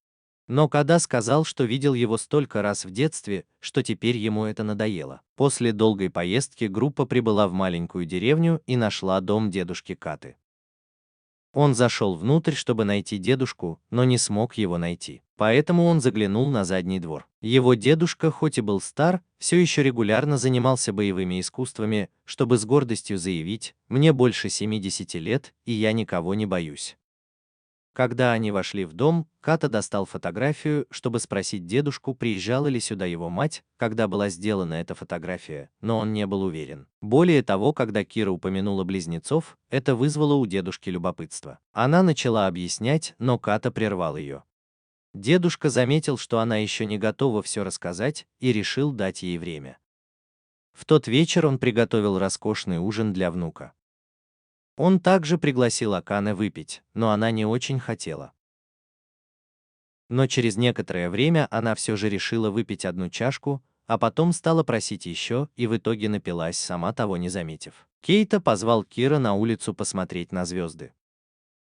Но Када сказал, что видел его столько раз в детстве, что теперь ему это надоело. После долгой поездки группа прибыла в маленькую деревню и нашла дом дедушки Каты. Он зашел внутрь, чтобы найти дедушку, но не смог его найти. Поэтому он заглянул на задний двор. Его дедушка, хоть и был стар, все еще регулярно занимался боевыми искусствами, чтобы с гордостью заявить: «Мне больше 70 лет, и я никого не боюсь». Когда они вошли в дом, Ката достал фотографию, чтобы спросить дедушку, приезжала ли сюда его мать, когда была сделана эта фотография, но он не был уверен. Более того, когда Кира упомянула близнецов, это вызвало у дедушки любопытство. Она начала объяснять, но Ката прервал ее. Дедушка заметил, что она еще не готова все рассказать, и решил дать ей время. В тот вечер он приготовил роскошный ужин для внука. Он также пригласил Акане выпить, но она не очень хотела. Но через некоторое время она все же решила выпить одну чашку, а потом стала просить еще и в итоге напилась, сама того не заметив. Кейта позвал Кира на улицу посмотреть на звезды.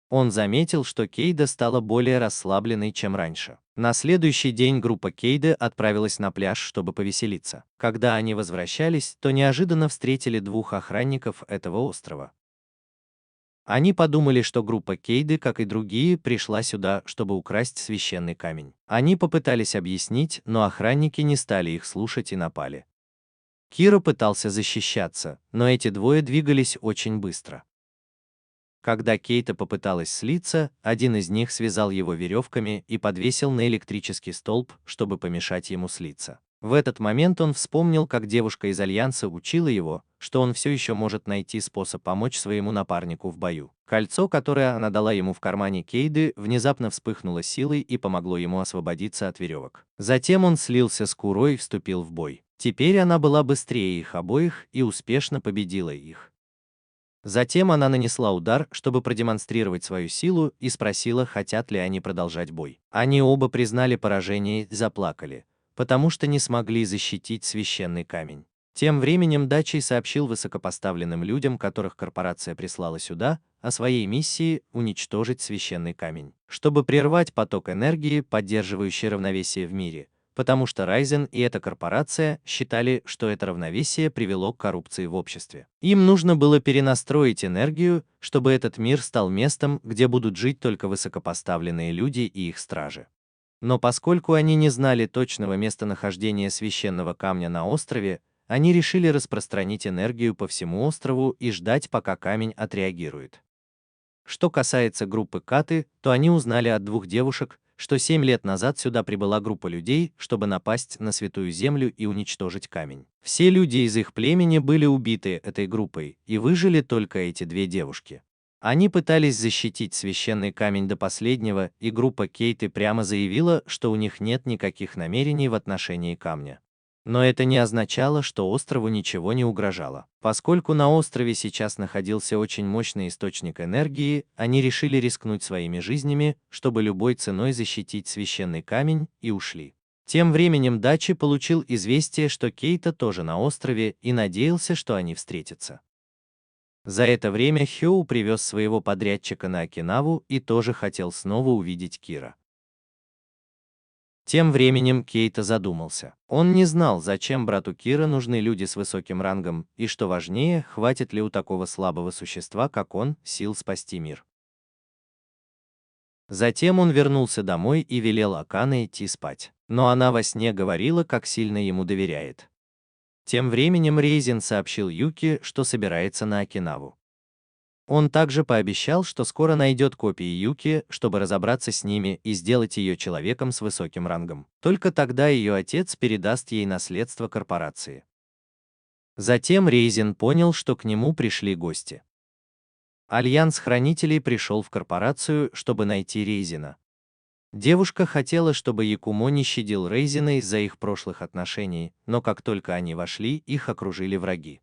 Он заметил, что Кейда стала более расслабленной, чем раньше. На следующий день группа Кейды отправилась на пляж, чтобы повеселиться. Когда они возвращались, то неожиданно встретили двух охранников этого острова. Они подумали, что группа Кейды, как и другие, пришла сюда, чтобы украсть священный камень. Они попытались объяснить, но охранники не стали их слушать и напали. Кира пытался защищаться, но эти двое двигались очень быстро. Когда Кейта попыталась слиться, один из них связал его веревками и подвесил на электрический столб, чтобы помешать ему слиться. В этот момент он вспомнил, как девушка из Альянса учила его, что он все еще может найти способ помочь своему напарнику в бою. Кольцо, которое она дала ему в кармане Кейды, внезапно вспыхнуло силой и помогло ему освободиться от веревок. Затем он слился с Курой и вступил в бой. Теперь она была быстрее их обоих и успешно победила их. Затем она нанесла удар, чтобы продемонстрировать свою силу, и спросила, хотят ли они продолжать бой. Они оба признали поражение и заплакали, потому что не смогли защитить священный камень. Тем временем Дачей сообщил высокопоставленным людям, которых корпорация прислала сюда, о своей миссии уничтожить священный камень, чтобы прервать поток энергии, поддерживающий равновесие в мире, потому что Райзен и эта корпорация считали, что это равновесие привело к коррупции в обществе. Им нужно было перенастроить энергию, чтобы этот мир стал местом, где будут жить только высокопоставленные люди и их стражи. Но поскольку они не знали точного местонахождения священного камня на острове, они решили распространить энергию по всему острову и ждать, пока камень отреагирует. Что касается группы Каты, то они узнали от двух девушек, что 7 лет назад сюда прибыла группа людей, чтобы напасть на Святую Землю и уничтожить камень. Все люди из их племени были убиты этой группой, и выжили только эти две девушки. Они пытались защитить священный камень до последнего, и группа Кейты прямо заявила, что у них нет никаких намерений в отношении камня. Но это не означало, что острову ничего не угрожало. Поскольку на острове сейчас находился очень мощный источник энергии, они решили рискнуть своими жизнями, чтобы любой ценой защитить священный камень, и ушли. Тем временем Дачи получил известие, что Кейта тоже на острове, и надеялся, что они встретятся. За это время Хёу привез своего подрядчика на Окинаву и тоже хотел снова увидеть Кира. Тем временем Кейта задумался. Он не знал, зачем брату Кира нужны люди с высоким рангом, и что важнее, хватит ли у такого слабого существа, как он, сил спасти мир. Затем он вернулся домой и велел Акане идти спать. Но она во сне говорила, как сильно ему доверяет. Тем временем Рейзин сообщил Юки, что собирается на Окинаву. Он также пообещал, что скоро найдет копии Юки, чтобы разобраться с ними и сделать ее человеком с высоким рангом. Только тогда ее отец передаст ей наследство корпорации. Затем Рейзин понял, что к нему пришли гости. Альянс хранителей пришел в корпорацию, чтобы найти Рейзина. Девушка хотела, чтобы Якумо не щадил Рейзина из-за их прошлых отношений, но как только они вошли, их окружили враги.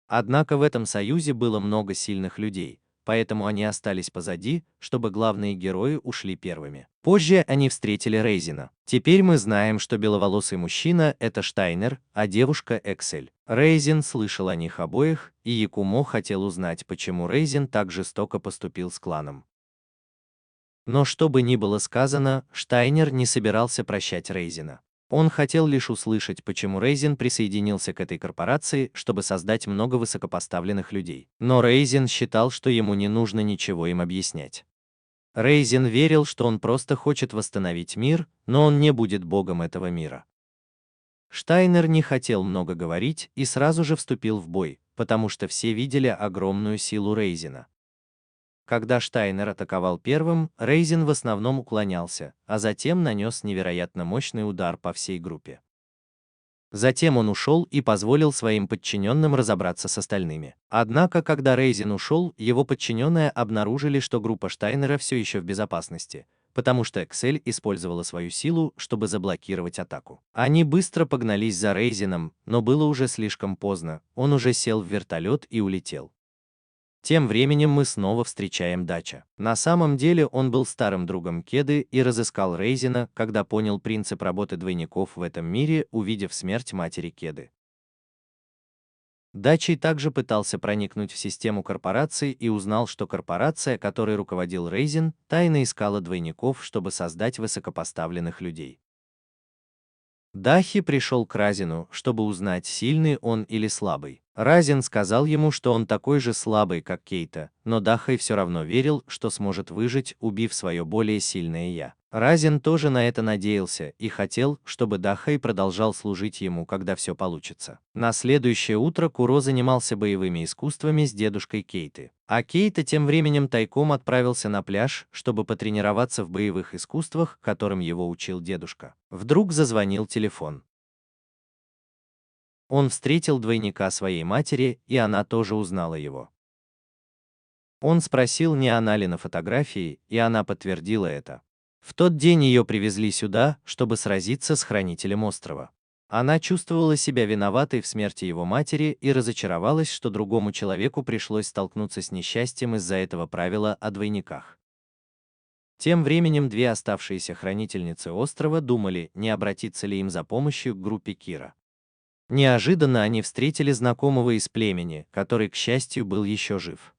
Однако в этом союзе было много сильных людей, поэтому они остались позади, чтобы главные герои ушли первыми. Позже они встретили Рейзина. Теперь мы знаем, что беловолосый мужчина — это Штайнер, а девушка — Эксель. Рейзин слышал о них обоих, и Якумо хотел узнать, почему Рейзин так жестоко поступил с кланом. Но что бы ни было сказано, Штайнер не собирался прощать Рейзина. Он хотел лишь услышать, почему Рейзин присоединился к этой корпорации, чтобы создать много высокопоставленных людей. Но Рейзин считал, что ему не нужно ничего им объяснять. Рейзин верил, что он просто хочет восстановить мир, но он не будет богом этого мира. Штайнер не хотел много говорить и сразу же вступил в бой, потому что все видели огромную силу Рейзина. Когда Штайнер атаковал первым, Рейзин в основном уклонялся, а затем нанес невероятно мощный удар по всей группе. Затем он ушел и позволил своим подчиненным разобраться с остальными. Однако, когда Рейзин ушел, его подчиненные обнаружили, что группа Штайнера все еще в безопасности, потому что Эксель использовала свою силу, чтобы заблокировать атаку. Они быстро погнались за Рейзином, но было уже слишком поздно, он уже сел в вертолет и улетел. Тем временем мы снова встречаем Дача. На самом деле он был старым другом Кеды и разыскал Рейзина, когда понял принцип работы двойников в этом мире, увидев смерть матери Кеды. Дачи также пытался проникнуть в систему корпорации и узнал, что корпорация, которой руководил Рейзин, тайно искала двойников, чтобы создать высокопоставленных людей. Дахи пришел к Разину, чтобы узнать, сильный он или слабый. Разин сказал ему, что он такой же слабый, как Кейта, но Дахай все равно верил, что сможет выжить, убив свое более сильное «я». Разин тоже на это надеялся и хотел, чтобы Дахай продолжал служить ему, когда все получится. На следующее утро Куро занимался боевыми искусствами с дедушкой Кейты. А Кейта тем временем тайком отправился на пляж, чтобы потренироваться в боевых искусствах, которым его учил дедушка. Вдруг зазвонил телефон. Он встретил двойника своей матери, и она тоже узнала его. Он спросил, не она ли на фотографии, и она подтвердила это. В тот день ее привезли сюда, чтобы сразиться с хранителем острова. Она чувствовала себя виноватой в смерти его матери и разочаровалась, что другому человеку пришлось столкнуться с несчастьем из-за этого правила о двойниках. Тем временем две оставшиеся хранительницы острова думали, не обратиться ли им за помощью к группе Кира. Неожиданно они встретили знакомого из племени, который, к счастью, был еще жив.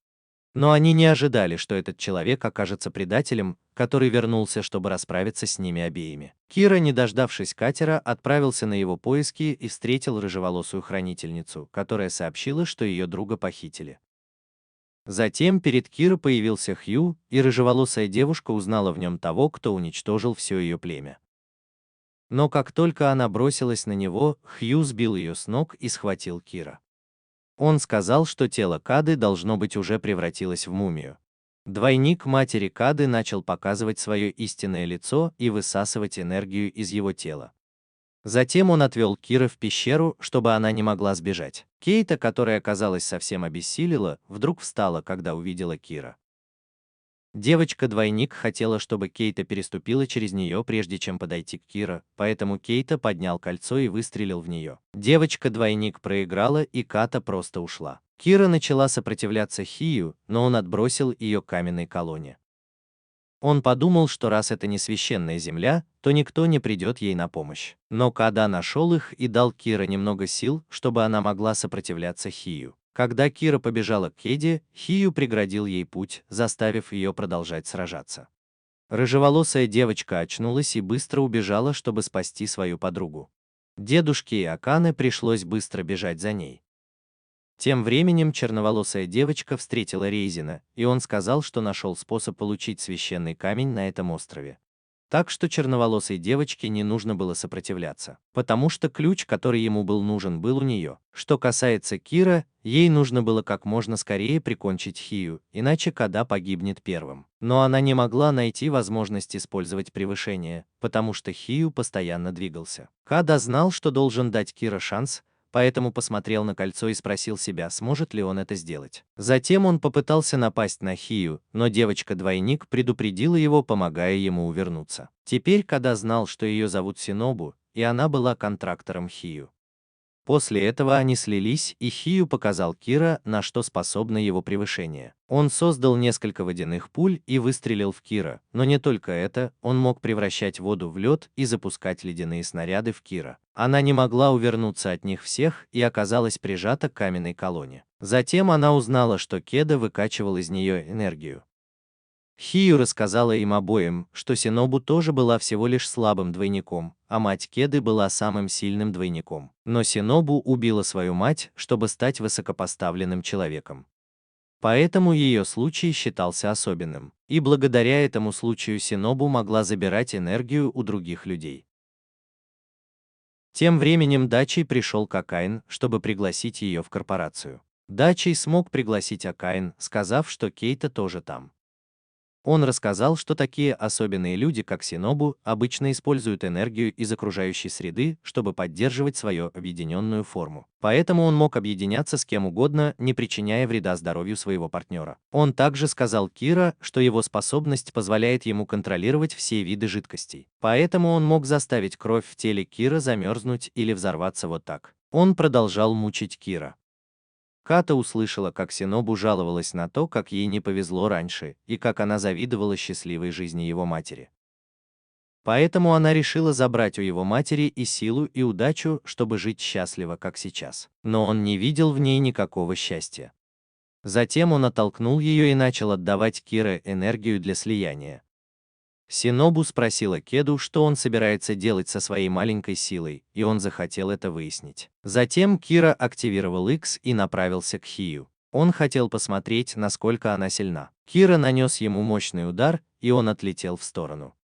Но они не ожидали, что этот человек окажется предателем, который вернулся, чтобы расправиться с ними обеими. Кира, не дождавшись катера, отправился на его поиски и встретил рыжеволосую хранительницу, которая сообщила, что ее друга похитили. Затем перед Киро появился Хью, и рыжеволосая девушка узнала в нем того, кто уничтожил все ее племя. Но как только она бросилась на него, Хью сбил ее с ног и схватил Кира. Он сказал, что тело Кады должно быть уже превратилось в мумию. Двойник матери Кады начал показывать свое истинное лицо и высасывать энергию из его тела. Затем он отвел Кира в пещеру, чтобы она не могла сбежать. Кейта, которая, казалось, совсем обессилила, вдруг встала, когда увидела Кира. Девочка-двойник хотела, чтобы Кейта переступила через нее, прежде чем подойти к Кира, поэтому Кейта поднял кольцо и выстрелил в нее. Девочка-двойник проиграла, и Ката просто ушла. Кира начала сопротивляться Хию, но он отбросил ее к каменной колонне. Он подумал, что раз это не священная земля, то никто не придет ей на помощь. Но Када нашел их и дал Кира немного сил, чтобы она могла сопротивляться Хию. Когда Кира побежала к Кеде, Хию преградил ей путь, заставив ее продолжать сражаться. Рыжеволосая девочка очнулась и быстро убежала, чтобы спасти свою подругу. Дедушке и Акане пришлось быстро бежать за ней. Тем временем черноволосая девочка встретила Рейзина, и он сказал, что нашел способ получить священный камень на этом острове. Так что черноволосой девочке не нужно было сопротивляться, потому что ключ, который ему был нужен, был у нее. Что касается Кира, ей нужно было как можно скорее прикончить Хию, иначе Када погибнет первым. Но она не могла найти возможность использовать превышение, потому что Хию постоянно двигался. Када знал, что должен дать Кира шанс, поэтому посмотрел на кольцо и спросил себя, сможет ли он это сделать. Затем он попытался напасть на Хию, но девочка-двойник предупредила его, помогая ему увернуться. Теперь Када знал, что ее зовут Синобу, и она была контрактором Хию. После этого они слились, и Хию показал Кира, на что способно его превышение. Он создал несколько водяных пуль и выстрелил в Кира, но не только это, он мог превращать воду в лед и запускать ледяные снаряды в Кира. Она не могла увернуться от них всех и оказалась прижата к каменной колонне. Затем она узнала, что Кеда выкачивал из нее энергию. Хию рассказала им обоим, что Синобу тоже была всего лишь слабым двойником, а мать Кеды была самым сильным двойником. Но Синобу убила свою мать, чтобы стать высокопоставленным человеком. Поэтому ее случай считался особенным, и благодаря этому случаю Синобу могла забирать энергию у других людей. Тем временем Дачей пришел к Акайн, чтобы пригласить ее в корпорацию. Дачей смог пригласить Акайн, сказав, что Кейта тоже там. Он рассказал, что такие особенные люди, как Синобу, обычно используют энергию из окружающей среды, чтобы поддерживать свою объединенную форму. Поэтому он мог объединяться с кем угодно, не причиняя вреда здоровью своего партнера. Он также сказал Кира, что его способность позволяет ему контролировать все виды жидкостей. Поэтому он мог заставить кровь в теле Кира замерзнуть или взорваться вот так. Он продолжал мучить Кира. Ката услышала, как Синобу жаловалась на то, как ей не повезло раньше, и как она завидовала счастливой жизни его матери. Поэтому она решила забрать у его матери и силу, и удачу, чтобы жить счастливо, как сейчас. Но он не видел в ней никакого счастья. Затем он оттолкнул ее и начал отдавать Кире энергию для слияния. Синобу спросила Кеду, что он собирается делать со своей маленькой силой, и он захотел это выяснить. Затем Кира активировал X и направился к Хию. Он хотел посмотреть, насколько она сильна. Кира нанес ему мощный удар, и он отлетел в сторону.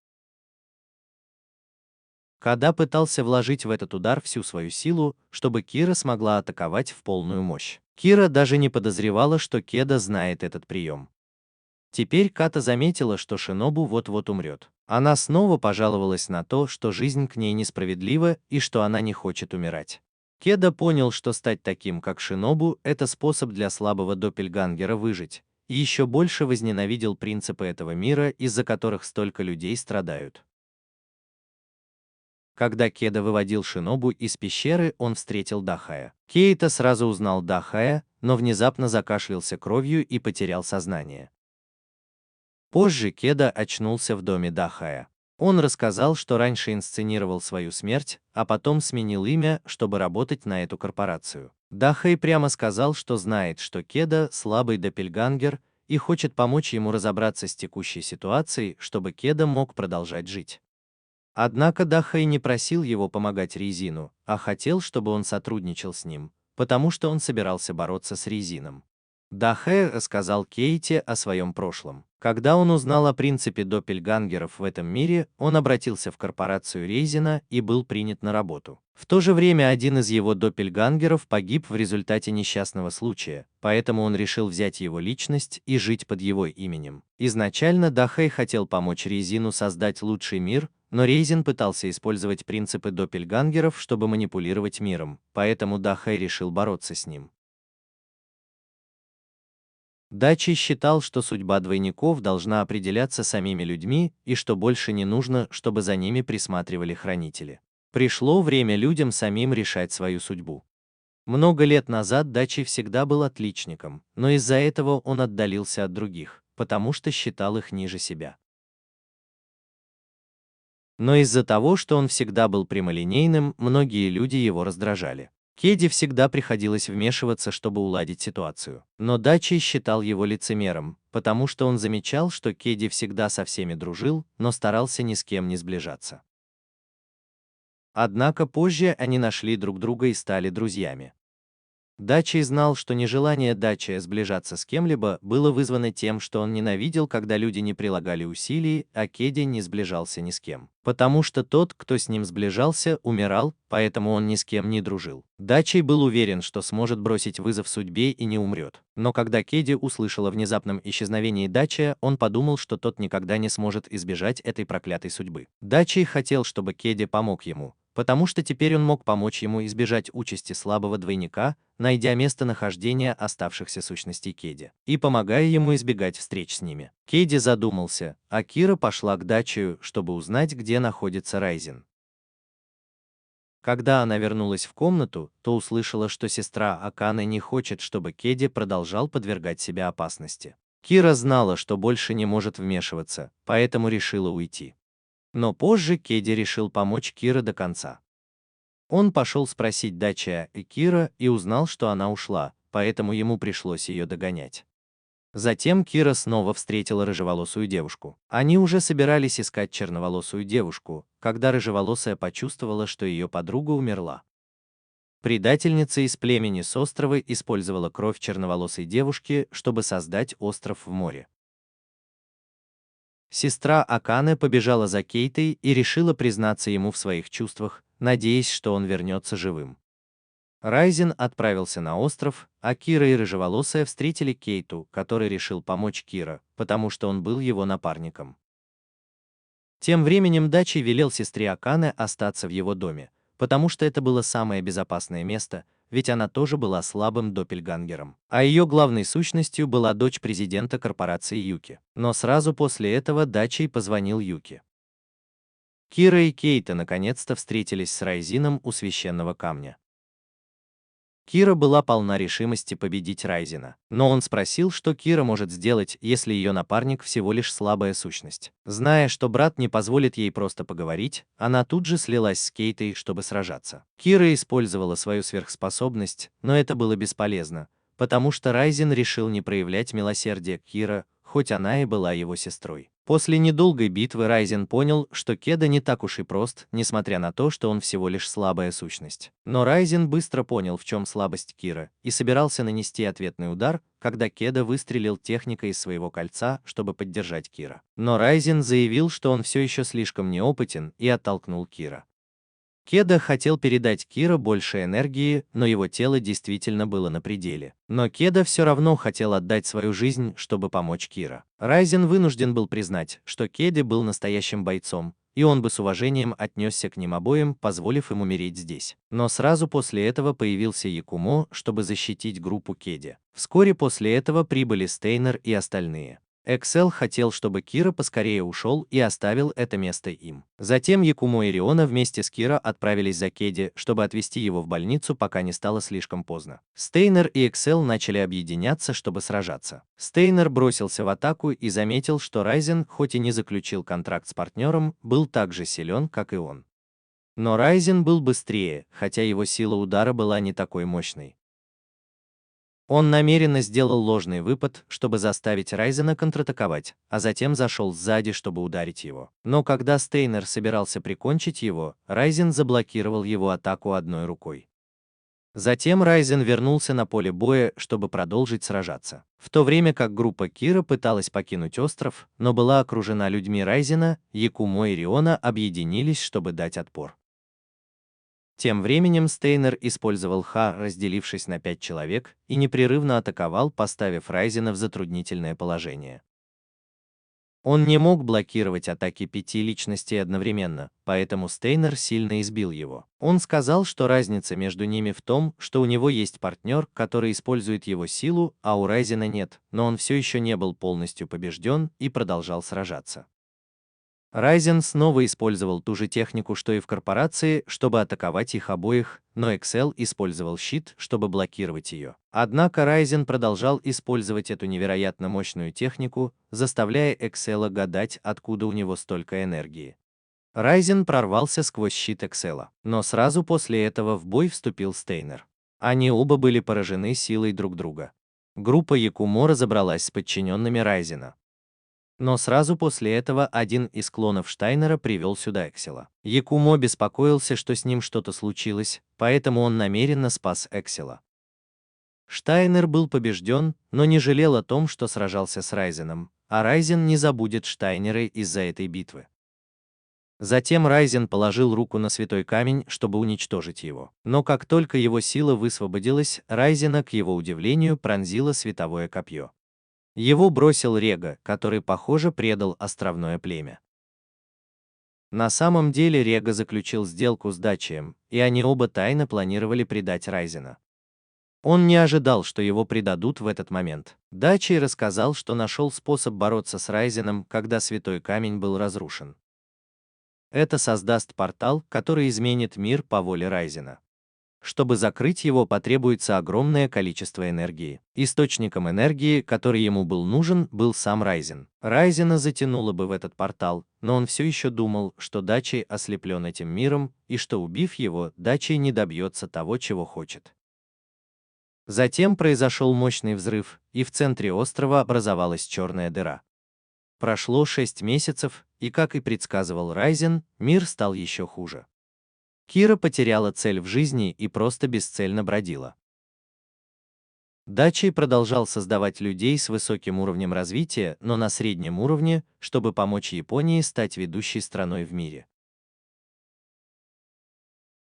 Када пытался вложить в этот удар всю свою силу, чтобы Кира смогла атаковать в полную мощь. Кира даже не подозревала, что Кеда знает этот прием. Теперь Ката заметила, что Шинобу вот-вот умрет. Она снова пожаловалась на то, что жизнь к ней несправедлива и что она не хочет умирать. Кеда понял, что стать таким, как Шинобу, это способ для слабого доппельгангера выжить, и еще больше возненавидел принципы этого мира, из-за которых столько людей страдают. Когда Кеда выводил Шинобу из пещеры, он встретил Дахая. Кейта сразу узнал Дахая, но внезапно закашлялся кровью и потерял сознание. Позже Кеда очнулся в доме Дахая. Он рассказал, что раньше инсценировал свою смерть, а потом сменил имя, чтобы работать на эту корпорацию. Дахай прямо сказал, что знает, что Кеда – слабый доппельгангер, и хочет помочь ему разобраться с текущей ситуацией, чтобы Кеда мог продолжать жить. Однако Дахай не просил его помогать Резину, а хотел, чтобы он сотрудничал с ним, потому что он собирался бороться с Резином. Дахай рассказал Кейте о своем прошлом. Когда он узнал о принципе доппельгангеров в этом мире, он обратился в корпорацию Резина и был принят на работу. В то же время один из его доппельгангеров погиб в результате несчастного случая, поэтому он решил взять его личность и жить под его именем. Изначально Дахай хотел помочь Резину создать лучший мир, но Резин пытался использовать принципы доппельгангеров, чтобы манипулировать миром, поэтому Дахай решил бороться с ним. Дачи считал, что судьба двойников должна определяться самими людьми и что больше не нужно, чтобы за ними присматривали хранители. Пришло время людям самим решать свою судьбу. Много лет назад Дачи всегда был отличником, но из-за этого он отдалился от других, потому что считал их ниже себя. Но из-за того, что он всегда был прямолинейным, многие люди его раздражали. Кеде всегда приходилось вмешиваться, чтобы уладить ситуацию. Но Дачи считал его лицемером, потому что он замечал, что Кеде всегда со всеми дружил, но старался ни с кем не сближаться. Однако позже они нашли друг друга и стали друзьями. Дачи знал, что нежелание Дачи сближаться с кем-либо было вызвано тем, что он ненавидел, когда люди не прилагали усилий, а Кеде не сближался ни с кем. Потому что тот, кто с ним сближался, умирал, поэтому он ни с кем не дружил. Дачи был уверен, что сможет бросить вызов судьбе и не умрет. Но когда Кеде услышал о внезапном исчезновении Дачи, он подумал, что тот никогда не сможет избежать этой проклятой судьбы. Дачи хотел, чтобы Кеде помог ему, потому что теперь он мог помочь ему избежать участи слабого двойника, найдя местонахождение оставшихся сущностей Кеде и помогая ему избегать встреч с ними. Кеде задумался, а Кира пошла к Дачию, чтобы узнать, где находится Райзен. Когда она вернулась в комнату, то услышала, что сестра Аканы не хочет, чтобы Кеде продолжал подвергать себя опасности. Кира знала, что больше не может вмешиваться, поэтому решила уйти. Но позже Кеде решил помочь Кире до конца. Он пошел спросить Дачия и Кира и узнал, что она ушла, поэтому ему пришлось ее догонять. Затем Кира снова встретила рыжеволосую девушку. Они уже собирались искать черноволосую девушку, когда рыжеволосая почувствовала, что ее подруга умерла. Предательница из племени с острова использовала кровь черноволосой девушки, чтобы создать остров в море. Сестра Акане побежала за Кейтой и решила признаться ему в своих чувствах, надеясь, что он вернется живым. Райзен отправился на остров, а Кира и рыжеволосая встретили Кейту, который решил помочь Кира, потому что он был его напарником. Тем временем Дачи велел сестре Акане остаться в его доме, потому что это было самое безопасное место, ведь она тоже была слабым доппельгангером. А ее главной сущностью была дочь президента корпорации Юки. Но сразу после этого Дачи позвонил Юки. Кира и Кейта наконец-то встретились с Райзином у священного камня. Кира была полна решимости победить Райзена, но он спросил, что Кира может сделать, если ее напарник всего лишь слабая сущность. Зная, что брат не позволит ей просто поговорить, она тут же слилась с Кейтой, чтобы сражаться. Кира использовала свою сверхспособность, но это было бесполезно, потому что Райзен решил не проявлять милосердия к Кира, хоть она и была его сестрой. После недолгой битвы Райзен понял, что Кеда не так уж и прост, несмотря на то, что он всего лишь слабая сущность. Но Райзен быстро понял, в чем слабость Кира, и собирался нанести ответный удар, когда Кеда выстрелил техникой из своего кольца, чтобы поддержать Кира. Но Райзен заявил, что он все еще слишком неопытен, и оттолкнул Кира. Кеда хотел передать Кира больше энергии, но его тело действительно было на пределе. Но Кеда все равно хотел отдать свою жизнь, чтобы помочь Кира. Райзен вынужден был признать, что Кеде был настоящим бойцом, и он бы с уважением отнесся к ним обоим, позволив им умереть здесь. Но сразу после этого появился Якумо, чтобы защитить группу Кеде. Вскоре после этого прибыли Стейнер и остальные. Эксел хотел, чтобы Кира поскорее ушел и оставил это место им. Затем Якумо и Риона вместе с Кира отправились за Кеди, чтобы отвезти его в больницу, пока не стало слишком поздно. Стейнер и Эксел начали объединяться, чтобы сражаться. Стейнер бросился в атаку и заметил, что Райзен, хоть и не заключил контракт с партнером, был так же силен, как и он. Но Райзен был быстрее, хотя его сила удара была не такой мощной. Он намеренно сделал ложный выпад, чтобы заставить Райзена контратаковать, а затем зашел сзади, чтобы ударить его. Но когда Стейнер собирался прикончить его, Райзен заблокировал его атаку одной рукой. Затем Райзен вернулся на поле боя, чтобы продолжить сражаться. В то время как группа Кира пыталась покинуть остров, но была окружена людьми Райзена, Якумо и Риона объединились, чтобы дать отпор. Тем временем Стейнер использовал Ха, разделившись на 5 человек, и непрерывно атаковал, поставив Райзена в затруднительное положение. Он не мог блокировать атаки 5 личностей одновременно, поэтому Стейнер сильно избил его. Он сказал, что разница между ними в том, что у него есть партнер, который использует его силу, а у Райзена нет, но он все еще не был полностью побежден и продолжал сражаться. Райзен снова использовал ту же технику, что и в корпорации, чтобы атаковать их обоих, но Эксел использовал щит, чтобы блокировать ее. Однако Райзен продолжал использовать эту невероятно мощную технику, заставляя Эксела гадать, откуда у него столько энергии. Райзен прорвался сквозь щит Эксела, но сразу после этого в бой вступил Стейнер. Они оба были поражены силой друг друга. Группа Якумо разобралась с подчиненными Райзена. Но сразу после этого один из клонов Штайнера привел сюда Эксела. Якумо беспокоился, что с ним что-то случилось, поэтому он намеренно спас Эксела. Штайнер был побежден, но не жалел о том, что сражался с Райзеном, а Райзен не забудет Штайнера из-за этой битвы. Затем Райзен положил руку на святой камень, чтобы уничтожить его. Но как только его сила высвободилась, Райзена, к его удивлению, пронзило световое копье. Его бросил Рега, который, похоже, предал островное племя. На самом деле Рега заключил сделку с Дачием, и они оба тайно планировали предать Райзена. Он не ожидал, что его предадут в этот момент. Дачий рассказал, что нашел способ бороться с Райзеном, когда Святой Камень был разрушен. Это создаст портал, который изменит мир по воле Райзена. Чтобы закрыть его, потребуется огромное количество энергии. Источником энергии, который ему был нужен, был сам Райзен. Райзена затянуло бы в этот портал, но он все еще думал, что Дачий ослеплен этим миром, и что, убив его, Дачий не добьется того, чего хочет. Затем произошел мощный взрыв, и в центре острова образовалась черная дыра. Прошло 6 месяцев, и, как и предсказывал Райзен, мир стал еще хуже. Кира потеряла цель в жизни и просто бесцельно бродила. Дачий продолжал создавать людей с высоким уровнем развития, но на среднем уровне, чтобы помочь Японии стать ведущей страной в мире.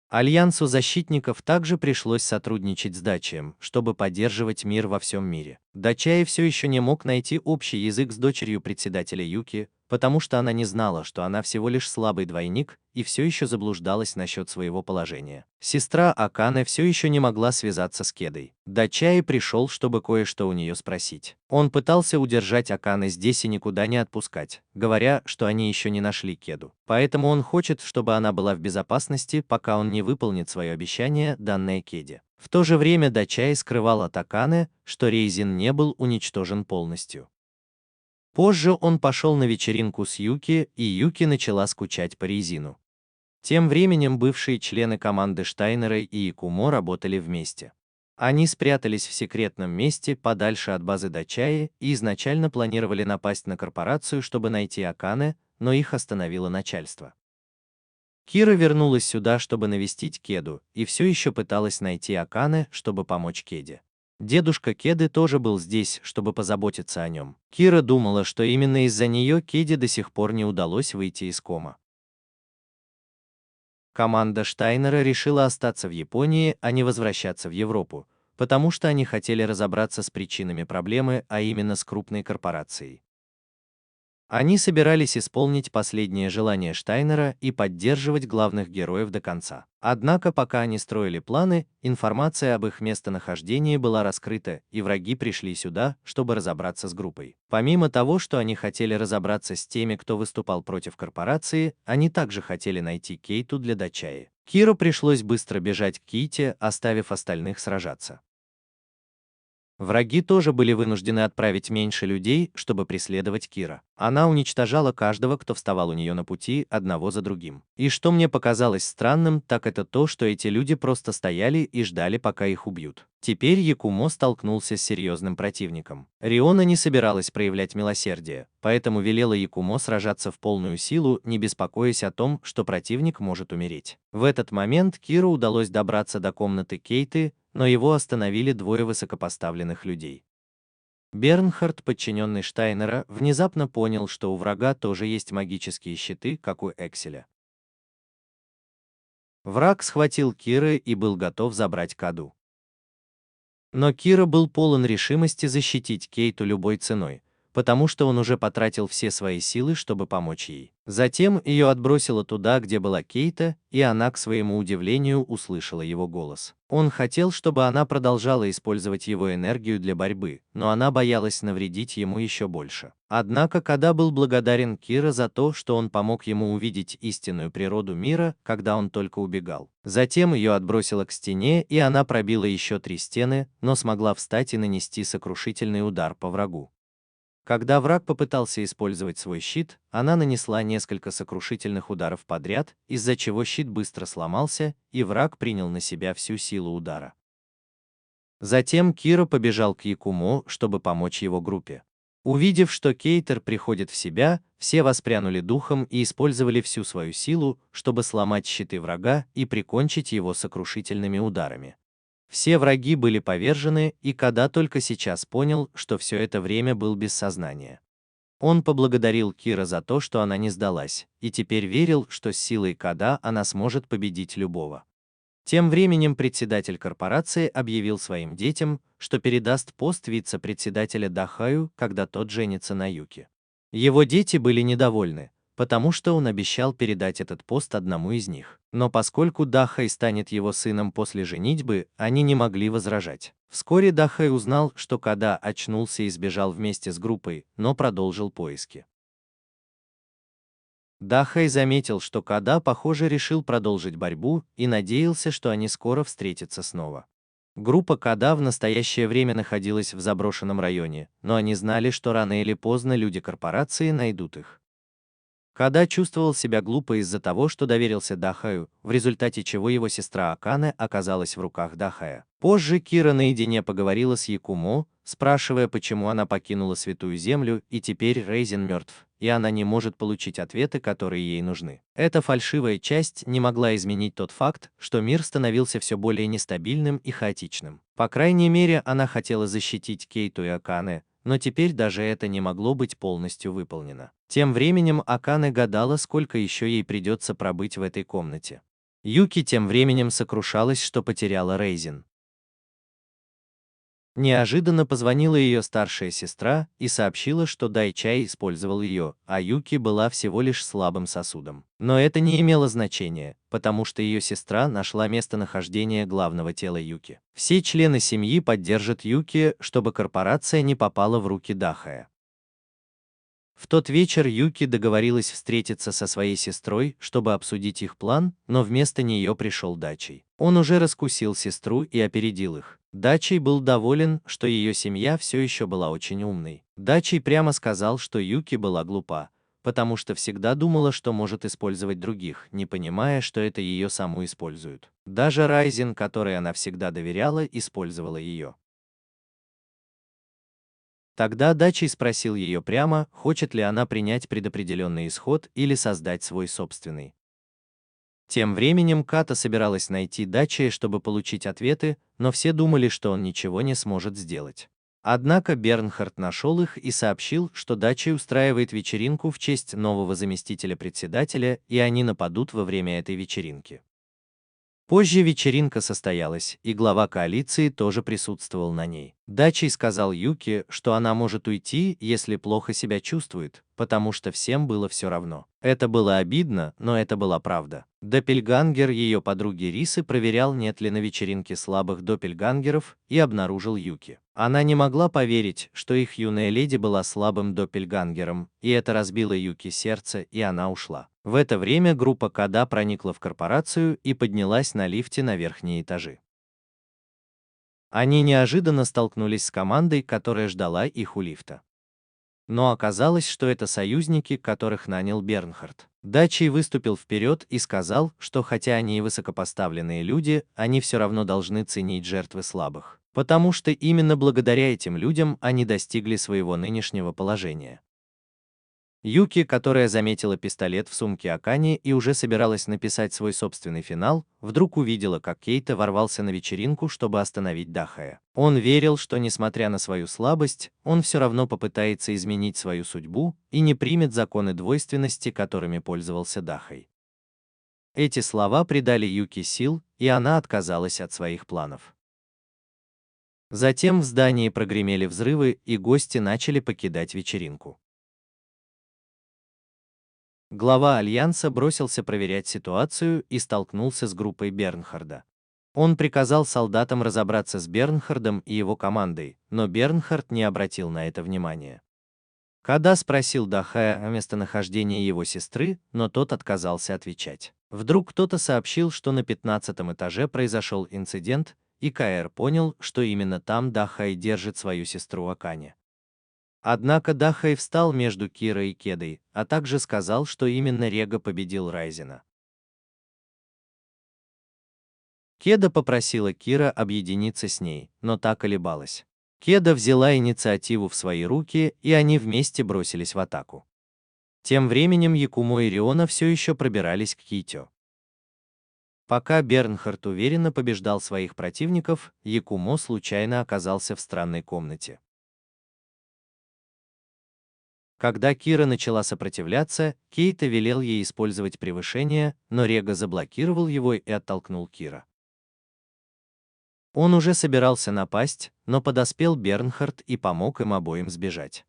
Альянсу защитников также пришлось сотрудничать с Дачием, чтобы поддерживать мир во всем мире. Дачай все еще не мог найти общий язык с дочерью председателя Юки, потому что она не знала, что она всего лишь слабый двойник, и все еще заблуждалась насчет своего положения. Сестра Акане все еще не могла связаться с Кедой. Дачай пришел, чтобы кое-что у нее спросить. Он пытался удержать Акане здесь и никуда не отпускать, говоря, что они еще не нашли Кеду. Поэтому он хочет, чтобы она была в безопасности, пока он не выполнит свое обещание, данное Кеде. В то же время Дачай скрывал от Акане, что Рейзин не был уничтожен полностью. Позже он пошел на вечеринку с Юки, и Юки начала скучать по Рейзину. Тем временем бывшие члены команды Штайнера и Якумо работали вместе. Они спрятались в секретном месте подальше от базы Дачаи и изначально планировали напасть на корпорацию, чтобы найти Акане, но их остановило начальство. Кира вернулась сюда, чтобы навестить Кеду, и все еще пыталась найти Акане, чтобы помочь Кеде. Дедушка Кеды тоже был здесь, чтобы позаботиться о нем. Кира думала, что именно из-за нее Кеде до сих пор не удалось выйти из кома. Команда Штайнера решила остаться в Японии, а не возвращаться в Европу, потому что они хотели разобраться с причинами проблемы, а именно с крупной корпорацией. Они собирались исполнить последнее желание Штайнера и поддерживать главных героев до конца. Однако, пока они строили планы, информация об их местонахождении была раскрыта, и враги пришли сюда, чтобы разобраться с группой. Помимо того, что они хотели разобраться с теми, кто выступал против корпорации, они также хотели найти Кейту для Дачаи. Киро пришлось быстро бежать к Кейте, оставив остальных сражаться. Враги тоже были вынуждены отправить меньше людей, чтобы преследовать Кира. Она уничтожала каждого, кто вставал у нее на пути, одного за другим. И что мне показалось странным, так это то, что эти люди просто стояли и ждали, пока их убьют. Теперь Якумо столкнулся с серьезным противником. Риона не собиралась проявлять милосердие, поэтому велела Якумо сражаться в полную силу, не беспокоясь о том, что противник может умереть. В этот момент Киру удалось добраться до комнаты Кейты, но его остановили двое высокопоставленных людей. Бернхард, подчиненный Штайнера, внезапно понял, что у врага тоже есть магические щиты, как у Экселя. Враг схватил Кира и был готов забрать Каду. Но Кира был полон решимости защитить Кейту любой ценой, потому что он уже потратил все свои силы, чтобы помочь ей. Затем ее отбросило туда, где была Кейта, и она, к своему удивлению, услышала его голос. Он хотел, чтобы она продолжала использовать его энергию для борьбы, но она боялась навредить ему еще больше. Однако Када был благодарен Кира за то, что он помог ему увидеть истинную природу мира, когда он только убегал. Затем ее отбросило к стене, и она пробила еще 3 стены, но смогла встать и нанести сокрушительный удар по врагу. Когда враг попытался использовать свой щит, она нанесла несколько сокрушительных ударов подряд, из-за чего щит быстро сломался, и враг принял на себя всю силу удара. Затем Киро побежал к Якумо, чтобы помочь его группе. Увидев, что Кейтер приходит в себя, все воспрянули духом и использовали всю свою силу, чтобы сломать щиты врага и прикончить его сокрушительными ударами. Все враги были повержены, и Када только сейчас понял, что все это время был без сознания. Он поблагодарил Кира за то, что она не сдалась, и теперь верил, что с силой Када она сможет победить любого. Тем временем председатель корпорации объявил своим детям, что передаст пост вице-председателя Дахаю, когда тот женится на Юки. Его дети были недовольны, потому что он обещал передать этот пост одному из них. Но поскольку Дахай станет его сыном после женитьбы, они не могли возражать. Вскоре Дахай узнал, что Када очнулся и сбежал вместе с группой, но продолжил поиски. Дахай заметил, что Када, похоже, решил продолжить борьбу и надеялся, что они скоро встретятся снова. Группа Када в настоящее время находилась в заброшенном районе, но они знали, что рано или поздно люди корпорации найдут их. Када чувствовал себя глупо из-за того, что доверился Дахаю, в результате чего его сестра Акане оказалась в руках Дахая. Позже Кира наедине поговорила с Якумо, спрашивая, почему она покинула Святую Землю, и теперь Рейзен мертв, и она не может получить ответы, которые ей нужны. Эта фальшивая часть не могла изменить тот факт, что мир становился все более нестабильным и хаотичным. По крайней мере, она хотела защитить Кейту и Акане, но теперь даже это не могло быть полностью выполнено. Тем временем Акане гадала, сколько еще ей придется пробыть в этой комнате. Юки тем временем сокрушалась, что потеряла Рейзин. Неожиданно позвонила ее старшая сестра и сообщила, что Дайчай использовал ее, а Юки была всего лишь слабым сосудом. Но это не имело значения, потому что ее сестра нашла местонахождение главного тела Юки. Все члены семьи поддержат Юки, чтобы корпорация не попала в руки Дахая. В тот вечер Юки договорилась встретиться со своей сестрой, чтобы обсудить их план, но вместо нее пришел Дачей. Он уже раскусил сестру и опередил их. Дачей был доволен, что ее семья все еще была очень умной. Дачей прямо сказал, что Юки была глупа, потому что всегда думала, что может использовать других, не понимая, что это ее саму используют. Даже Райзен, которой она всегда доверяла, использовала ее. Тогда Дачей спросил ее прямо, хочет ли она принять предопределенный исход или создать свой собственный. Тем временем Ката собиралась найти Дачи, чтобы получить ответы, но все думали, что он ничего не сможет сделать. Однако Бернхард нашел их и сообщил, что Дачи устраивает вечеринку в честь нового заместителя председателя, и они нападут во время этой вечеринки. Позже вечеринка состоялась, и глава коалиции тоже присутствовал на ней. Дачей сказал Юки, что она может уйти, если плохо себя чувствует, потому что всем было все равно. Это было обидно, но это была правда. Доппельгангер ее подруги Рисы проверял, нет ли на вечеринке слабых доппельгангеров, и обнаружил Юки. Она не могла поверить, что их юная леди была слабым доппельгангером, и это разбило Юки сердце, и она ушла. В это время группа Када проникла в корпорацию и поднялась на лифте на верхние этажи. Они неожиданно столкнулись с командой, которая ждала их у лифта. Но оказалось, что это союзники, которых нанял Бернхард. Дачей выступил вперед и сказал, что хотя они и высокопоставленные люди, они все равно должны ценить жертвы слабых, потому что именно благодаря этим людям они достигли своего нынешнего положения. Юки, которая заметила пистолет в сумке Акани и уже собиралась написать свой собственный финал, вдруг увидела, как Кейта ворвался на вечеринку, чтобы остановить Дахая. Он верил, что, несмотря на свою слабость, он все равно попытается изменить свою судьбу и не примет законы двойственности, которыми пользовался Дахай. Эти слова придали Юки сил, и она отказалась от своих планов. Затем в здании прогремели взрывы, и гости начали покидать вечеринку. Глава Альянса бросился проверять ситуацию и столкнулся с группой Бернхарда. Он приказал солдатам разобраться с Бернхардом и его командой, но Бернхард не обратил на это внимания. Када спросил Дахая о местонахождении его сестры, но тот отказался отвечать. Вдруг кто-то сообщил, что на 15-м этаже произошел инцидент, и Каэр понял, что именно там Дахай держит свою сестру Акане. Однако Дахай встал между Кирой и Кедой, а также сказал, что именно Рега победил Райзена. Кеда попросила Кира объединиться с ней, но та колебалась. Кеда взяла инициативу в свои руки, и они вместе бросились в атаку. Тем временем Якумо и Риона все еще пробирались к Китё. Пока Бернхард уверенно побеждал своих противников, Якумо случайно оказался в странной комнате. Когда Кира начала сопротивляться, Кейта велел ей использовать превышение, но Рега заблокировал его и оттолкнул Кира. Он уже собирался напасть, но подоспел Бернхард и помог им обоим сбежать.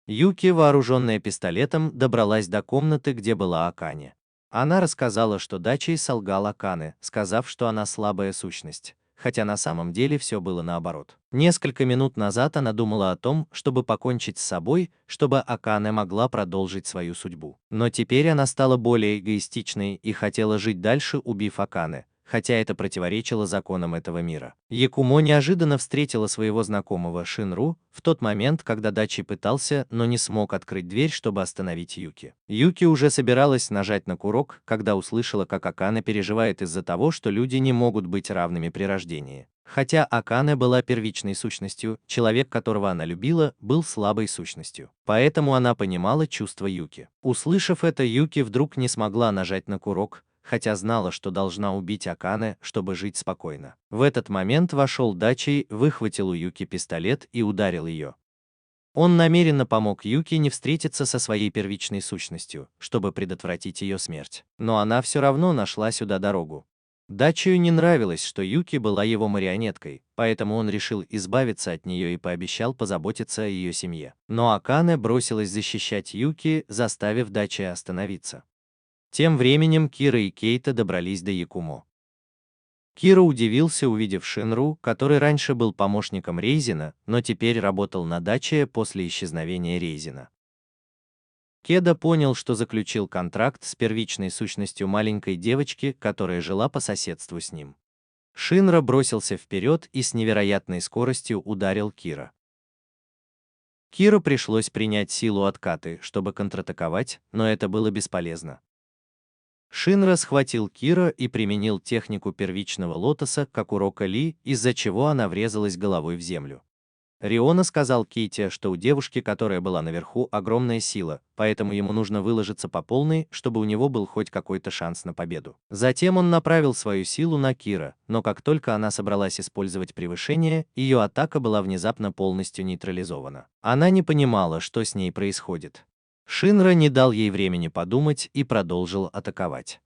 Юки, вооруженная пистолетом, добралась до комнаты, где была Акане. Она рассказала, что Дачей солгал Акане, сказав, что она слабая сущность, хотя на самом деле все было наоборот. Несколько минут назад она думала о том, чтобы покончить с собой, чтобы Акане могла продолжить свою судьбу. Но теперь она стала более эгоистичной и хотела жить дальше, убив Акане, хотя это противоречило законам этого мира. Якумо неожиданно встретила своего знакомого Шинру в тот момент, когда Дачи пытался, но не смог открыть дверь, чтобы остановить Юки. Юки уже собиралась нажать на курок, когда услышала, как Акане переживает из-за того, что люди не могут быть равными при рождении. Хотя Акане была первичной сущностью, человек, которого она любила, был слабой сущностью. Поэтому она понимала чувства Юки. Услышав это, Юки вдруг не смогла нажать на курок, хотя знала, что должна убить Акане, чтобы жить спокойно. В этот момент вошел Дачей, выхватил у Юки пистолет и ударил ее. Он намеренно помог Юки не встретиться со своей первичной сущностью, чтобы предотвратить ее смерть. Но она все равно нашла сюда дорогу. Дачию не нравилось, что Юки была его марионеткой, поэтому он решил избавиться от нее и пообещал позаботиться о ее семье. Но Акане бросилась защищать Юки, заставив Дачия остановиться. Тем временем Кира и Кейта добрались до Якумо. Кира удивился, увидев Шинру, который раньше был помощником Рейзена, но теперь работал на даче после исчезновения Рейзена. Кеда понял, что заключил контракт с первичной сущностью маленькой девочки, которая жила по соседству с ним. Шинра бросился вперед и с невероятной скоростью ударил Кира. Киро пришлось принять силу от Каты, чтобы контратаковать, но это было бесполезно. Шинра схватил Киро и применил технику первичного лотоса, как у Рока Ли, из-за чего она врезалась головой в землю. Риона сказал Кейте, что у девушки, которая была наверху, огромная сила, поэтому ему нужно выложиться по полной, чтобы у него был хоть какой-то шанс на победу. Затем он направил свою силу на Киро, но как только она собралась использовать превышение, ее атака была внезапно полностью нейтрализована. Она не понимала, что с ней происходит. Шинра не дал ей времени подумать и продолжил атаковать.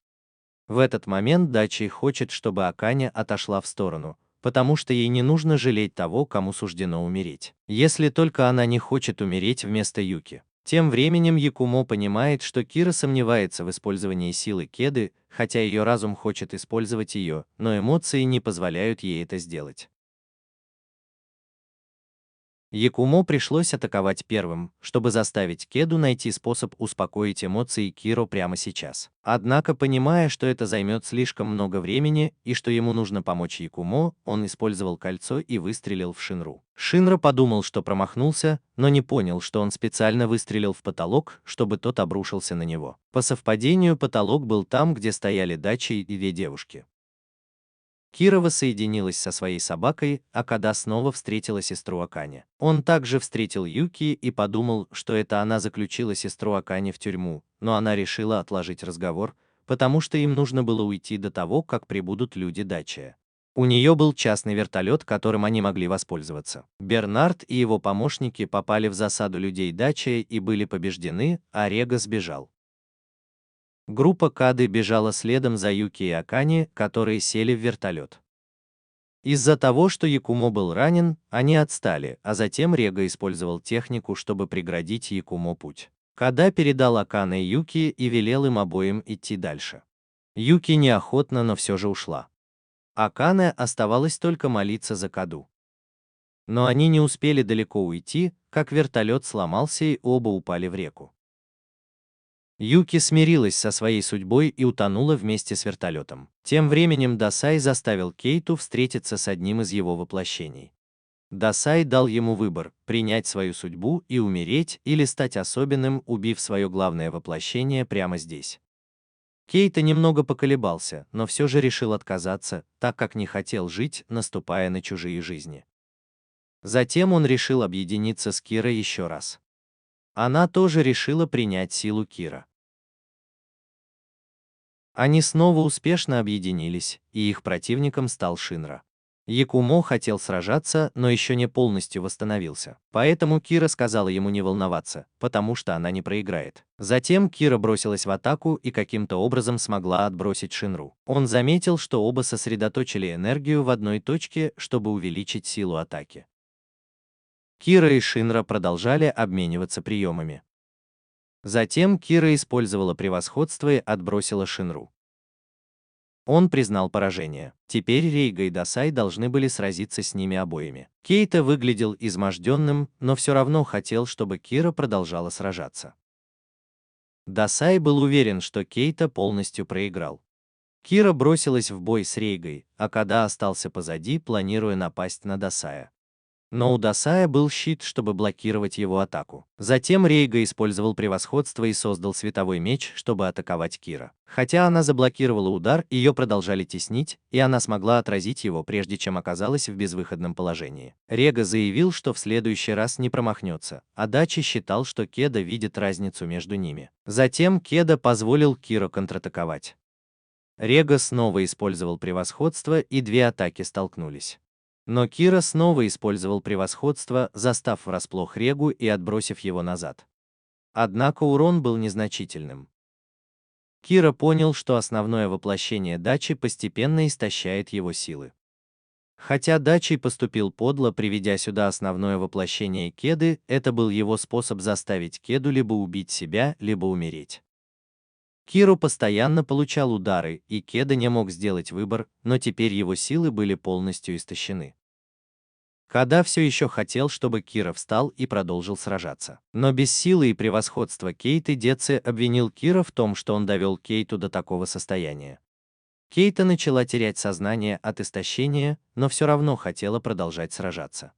В этот момент Дачи хочет, чтобы Акане отошла в сторону, потому что ей не нужно жалеть того, кому суждено умереть. Если только она не хочет умереть вместо Юки. Тем временем Якумо понимает, что Кира сомневается в использовании силы Кеды, хотя ее разум хочет использовать ее, но эмоции не позволяют ей это сделать. Якумо пришлось атаковать первым, чтобы заставить Кеду найти способ успокоить эмоции Киро прямо сейчас. Однако, понимая, что это займет слишком много времени и что ему нужно помочь Якумо, он использовал кольцо и выстрелил в Шинру. Шинра подумал, что промахнулся, но не понял, что он специально выстрелил в потолок, чтобы тот обрушился на него. По совпадению, потолок был там, где стояли Дачи и две девушки. Кира воссоединилась со своей собакой, а Када снова встретила сестру Акане. Он также встретил Юки и подумал, что это она заключила сестру Акане в тюрьму, но она решила отложить разговор, потому что им нужно было уйти до того, как прибудут люди Дачи. У нее был частный вертолет, которым они могли воспользоваться. Бернард и его помощники попали в засаду людей Дачи и были побеждены, а Рега сбежал. Группа Кады бежала следом за Юки и Акане, которые сели в вертолет. Из-за того, что Якумо был ранен, они отстали, а затем Рега использовал технику, чтобы преградить Якумо путь. Када передал Акане Юки и велел им обоим идти дальше. Юки неохотно, но все же ушла. Акане оставалось только молиться за Каду. Но они не успели далеко уйти, как вертолет сломался и оба упали в реку. Юки смирилась со своей судьбой и утонула вместе с вертолетом. Тем временем Дасай заставил Кейту встретиться с одним из его воплощений. Дасай дал ему выбор – принять свою судьбу и умереть или стать особенным, убив свое главное воплощение прямо здесь. Кейта немного поколебался, но все же решил отказаться, так как не хотел жить, наступая на чужие жизни. Затем он решил объединиться с Кирой еще раз. Она тоже решила принять силу Кира. Они снова успешно объединились, и их противником стал Шинра. Якумо хотел сражаться, но еще не полностью восстановился. Поэтому Кира сказала ему не волноваться, потому что она не проиграет. Затем Кира бросилась в атаку и каким-то образом смогла отбросить Шинру. Он заметил, что оба сосредоточили энергию в одной точке, чтобы увеличить силу атаки. Кира и Шинра продолжали обмениваться приемами. Затем Кира использовала превосходство и отбросила Шинру. Он признал поражение. Теперь Рейга и Дасай должны были сразиться с ними обоими. Кейта выглядел изможденным, но все равно хотел, чтобы Кира продолжала сражаться. Дасай был уверен, что Кейта полностью проиграл. Кира бросилась в бой с Рейгой, а Када остался позади, планируя напасть на Дасая. Но у Дасая был щит, чтобы блокировать его атаку. Затем Рейга использовал превосходство и создал световой меч, чтобы атаковать Кира. Хотя она заблокировала удар, ее продолжали теснить, и она смогла отразить его, прежде чем оказалась в безвыходном положении. Рега заявил, что в следующий раз не промахнется, а Дачи считал, что Кеда видит разницу между ними. Затем Кеда позволил Киро контратаковать. Рега снова использовал превосходство, и две атаки столкнулись. Но Кира снова использовал превосходство, застав врасплох Регу и отбросив его назад. Однако урон был незначительным. Кира понял, что основное воплощение Дачи постепенно истощает его силы. Хотя Дачи поступил подло, приведя сюда основное воплощение Кеды, это был его способ заставить Кеду либо убить себя, либо умереть. Киру постоянно получал удары, и Кеда не мог сделать выбор, но теперь его силы были полностью истощены. Када все еще хотел, чтобы Кира встал и продолжил сражаться. Но без силы и превосходства Кейты Деце обвинил Кира в том, что он довел Кейту до такого состояния. Кейта начала терять сознание от истощения, но все равно хотела продолжать сражаться.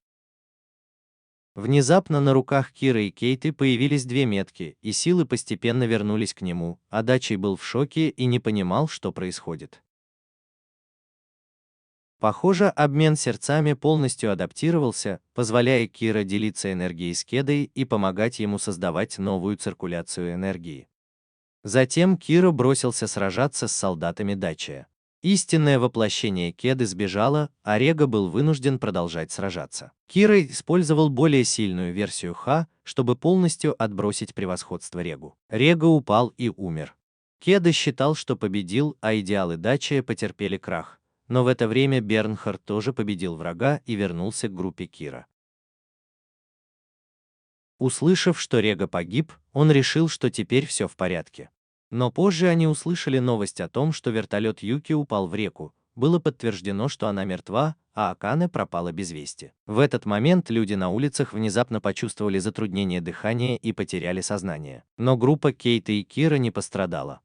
Внезапно на руках Кира и Кейты появились две метки, и силы постепенно вернулись к нему, а Дачей был в шоке и не понимал, что происходит. Похоже, обмен сердцами полностью адаптировался, позволяя Кира делиться энергией с Кедой и помогать ему создавать новую циркуляцию энергии. Затем Кира бросился сражаться с солдатами Дачия. Истинное воплощение Кеды сбежало, а Рега был вынужден продолжать сражаться. Кира использовал более сильную версию Ха, чтобы полностью отбросить превосходство Регу. Рега упал и умер. Кеда считал, что победил, а идеалы Дачия потерпели крах. Но в это время Бернхард тоже победил врага и вернулся к группе Кира. Услышав, что Рега погиб, он решил, что теперь все в порядке. Но позже они услышали новость о том, что вертолет Юки упал в реку. Было подтверждено, что она мертва, а Акане пропала без вести. В этот момент люди на улицах внезапно почувствовали затруднение дыхания и потеряли сознание. Но группа Кейта и Кира не пострадала.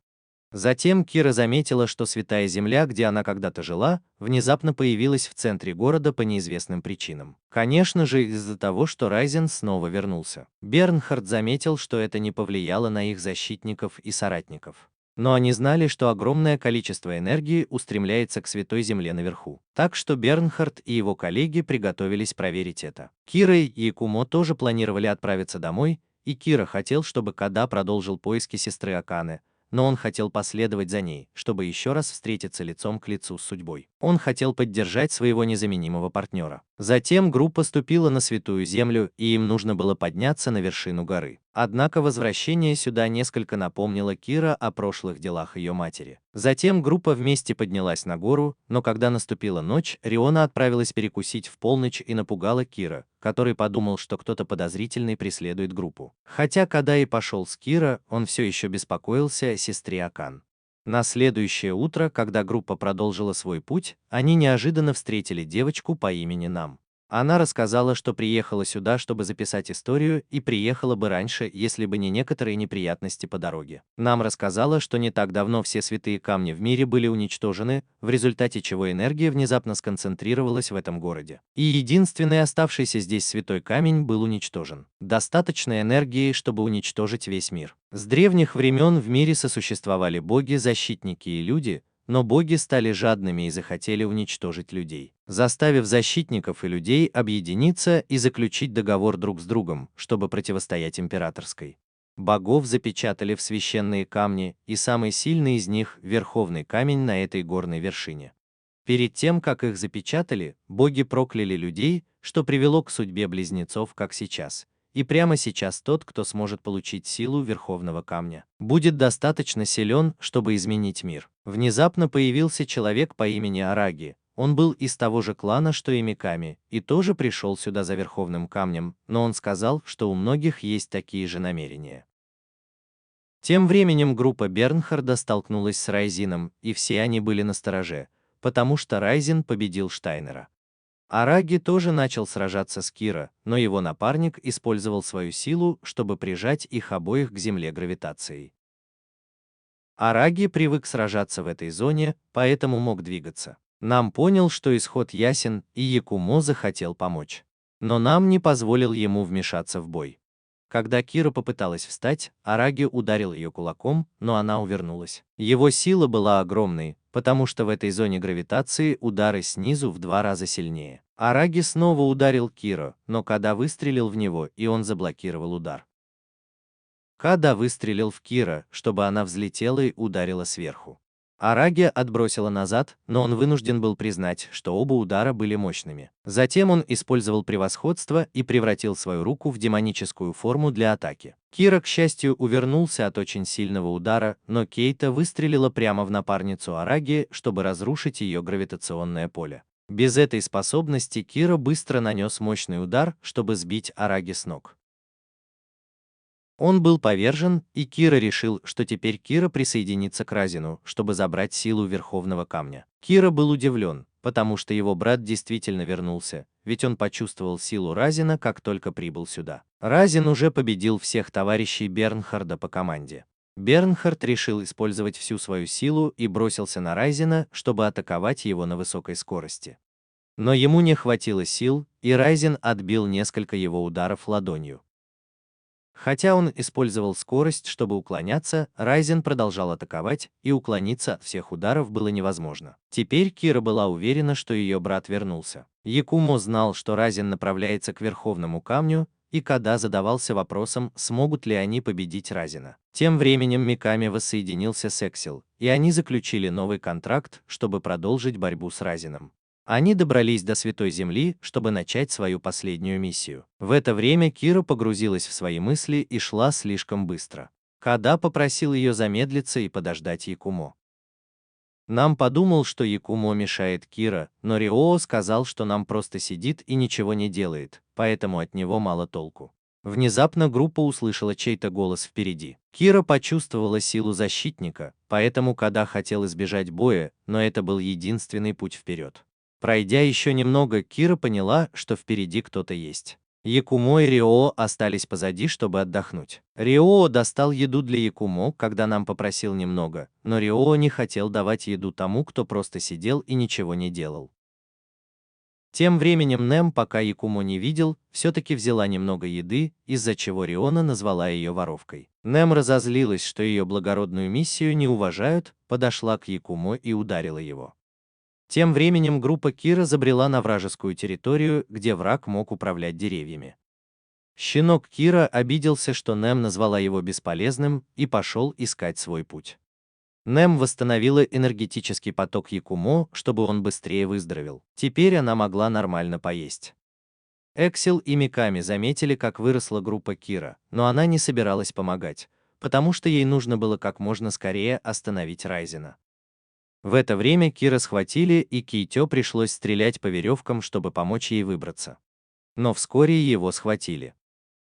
Затем Кира заметила, что Святая Земля, где она когда-то жила, внезапно появилась в центре города по неизвестным причинам. Конечно же, из-за того, что Райзен снова вернулся. Бернхард заметил, что это не повлияло на их защитников и соратников. Но они знали, что огромное количество энергии устремляется к Святой Земле наверху. Так что Бернхард и его коллеги приготовились проверить это. Кира и Якумо тоже планировали отправиться домой, и Кира хотел, чтобы Када продолжил поиски сестры Акане, но он хотел последовать за ней, чтобы еще раз встретиться лицом к лицу с судьбой. Он хотел поддержать своего незаменимого партнера. Затем группа ступила на Святую Землю, и им нужно было подняться на вершину горы. Однако возвращение сюда несколько напомнило Кира о прошлых делах ее матери. Затем группа вместе поднялась на гору, но когда наступила ночь, Риона отправилась перекусить в полночь и напугала Кира, который подумал, что кто-то подозрительный преследует группу. Хотя Када и пошел с Кира, он все еще беспокоился о сестре Акан. На следующее утро, когда группа продолжила свой путь, они неожиданно встретили девочку по имени Нам. Она рассказала, что приехала сюда, чтобы записать историю, и приехала бы раньше, если бы не некоторые неприятности по дороге. Нам рассказала, что не так давно все святые камни в мире были уничтожены, в результате чего энергия внезапно сконцентрировалась в этом городе. И единственный оставшийся здесь святой камень был уничтожен. Достаточно энергии, чтобы уничтожить весь мир. С древних времен в мире сосуществовали боги, защитники и люди, но боги стали жадными и захотели уничтожить людей, заставив защитников и людей объединиться и заключить договор друг с другом, чтобы противостоять императорской. Богов запечатали в священные камни, и самый сильный из них – верховный камень на этой горной вершине. Перед тем, как их запечатали, боги прокляли людей, что привело к судьбе близнецов, как сейчас. И прямо сейчас тот, кто сможет получить силу Верховного Камня, будет достаточно силен, чтобы изменить мир. Внезапно появился человек по имени Араги. Он был из того же клана, что и Миками, и тоже пришел сюда за Верховным Камнем, но он сказал, что у многих есть такие же намерения. Тем временем группа Бернхарда столкнулась с Райзином, и все они были настороже, потому что Райзин победил Штайнера. Араги тоже начал сражаться с Кира, но его напарник использовал свою силу, чтобы прижать их обоих к земле гравитацией. Араги привык сражаться в этой зоне, поэтому мог двигаться. Нам понял, что исход ясен, и Якумо захотел помочь. Но нам не позволил ему вмешаться в бой. Когда Кира попыталась встать, Араги ударил ее кулаком, но она увернулась. Его сила была огромной, потому что в этой зоне гравитации удары снизу в 2 раза сильнее. Араги снова ударил Кира, но Када выстрелил в него, и он заблокировал удар. Када выстрелил в Кира, чтобы она взлетела и ударила сверху. Араги отбросила назад, но он вынужден был признать, что оба удара были мощными. Затем он использовал превосходство и превратил свою руку в демоническую форму для атаки. Кира, к счастью, увернулся от очень сильного удара, но Кейта выстрелила прямо в напарницу Араги, чтобы разрушить ее гравитационное поле. Без этой способности Кира быстро нанес мощный удар, чтобы сбить Араги с ног. Он был повержен, и Кира решил, что теперь Кира присоединится к Разину, чтобы забрать силу Верховного Камня. Кира был удивлен, потому что его брат действительно вернулся, ведь он почувствовал силу Разина, как только прибыл сюда. Разин уже победил всех товарищей Бернхарда по команде. Бернхард решил использовать всю свою силу и бросился на Райзена, чтобы атаковать его на высокой скорости. Но ему не хватило сил, и Райзен отбил несколько его ударов ладонью. Хотя он использовал скорость, чтобы уклоняться, Райзен продолжал атаковать, и уклониться от всех ударов было невозможно. Теперь Кира была уверена, что ее брат вернулся. Якумо знал, что Райзен направляется к Верховному камню, и Када задавался вопросом, смогут ли они победить Райзена. Тем временем Миками воссоединился с Эксел, и они заключили новый контракт, чтобы продолжить борьбу с Райзеном. Они добрались до Святой Земли, чтобы начать свою последнюю миссию. В это время Кира погрузилась в свои мысли и шла слишком быстро. Када попросил ее замедлиться и подождать Якумо. Нам подумал, что Якумо мешает Кира, но Риоо сказал, что нам просто сидит и ничего не делает, поэтому от него мало толку. Внезапно группа услышала чей-то голос впереди. Кира почувствовала силу защитника, поэтому Када хотел избежать боя, но это был единственный путь вперед. Пройдя еще немного, Кира поняла, что впереди кто-то есть. Якумо и Риоо остались позади, чтобы отдохнуть. Риоо достал еду для Якумо, когда нам попросил немного, но Риоо не хотел давать еду тому, кто просто сидел и ничего не делал. Тем временем Нэм, пока Якумо не видел, все-таки взяла немного еды, из-за чего Риона назвала ее воровкой. Нэм разозлилась, что ее благородную миссию не уважают, подошла к Якумо и ударила его. Тем временем группа Кира забрела на вражескую территорию, где враг мог управлять деревьями. Щенок Кира обиделся, что Нэм назвала его бесполезным, и пошел искать свой путь. Нэм восстановила энергетический поток Якумо, чтобы он быстрее выздоровел. Теперь она могла нормально поесть. Эксел и Миками заметили, как выросла группа Кира, но она не собиралась помогать, потому что ей нужно было как можно скорее остановить Райзена. В это время Кира схватили, и Кейтё пришлось стрелять по веревкам, чтобы помочь ей выбраться. Но вскоре его схватили.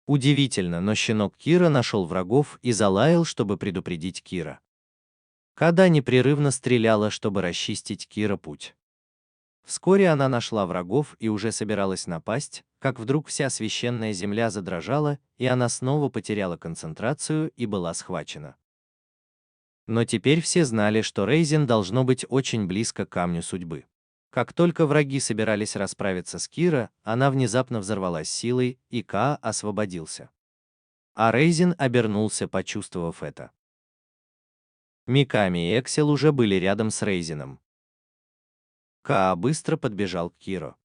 Удивительно, но щенок Кира нашел врагов и залаял, чтобы предупредить Кира. Када непрерывно стреляла, чтобы расчистить Кира путь. Вскоре она нашла врагов и уже собиралась напасть, как вдруг вся священная земля задрожала, и она снова потеряла концентрацию и была схвачена. Но теперь все знали, что Райзен должно быть очень близко к камню судьбы. Как только враги собирались расправиться с Кира, она внезапно взорвалась силой, и Каа освободился. А Райзен обернулся, почувствовав это. Миками и Эксел уже были рядом с Райзеном. Каа быстро подбежал к Киро.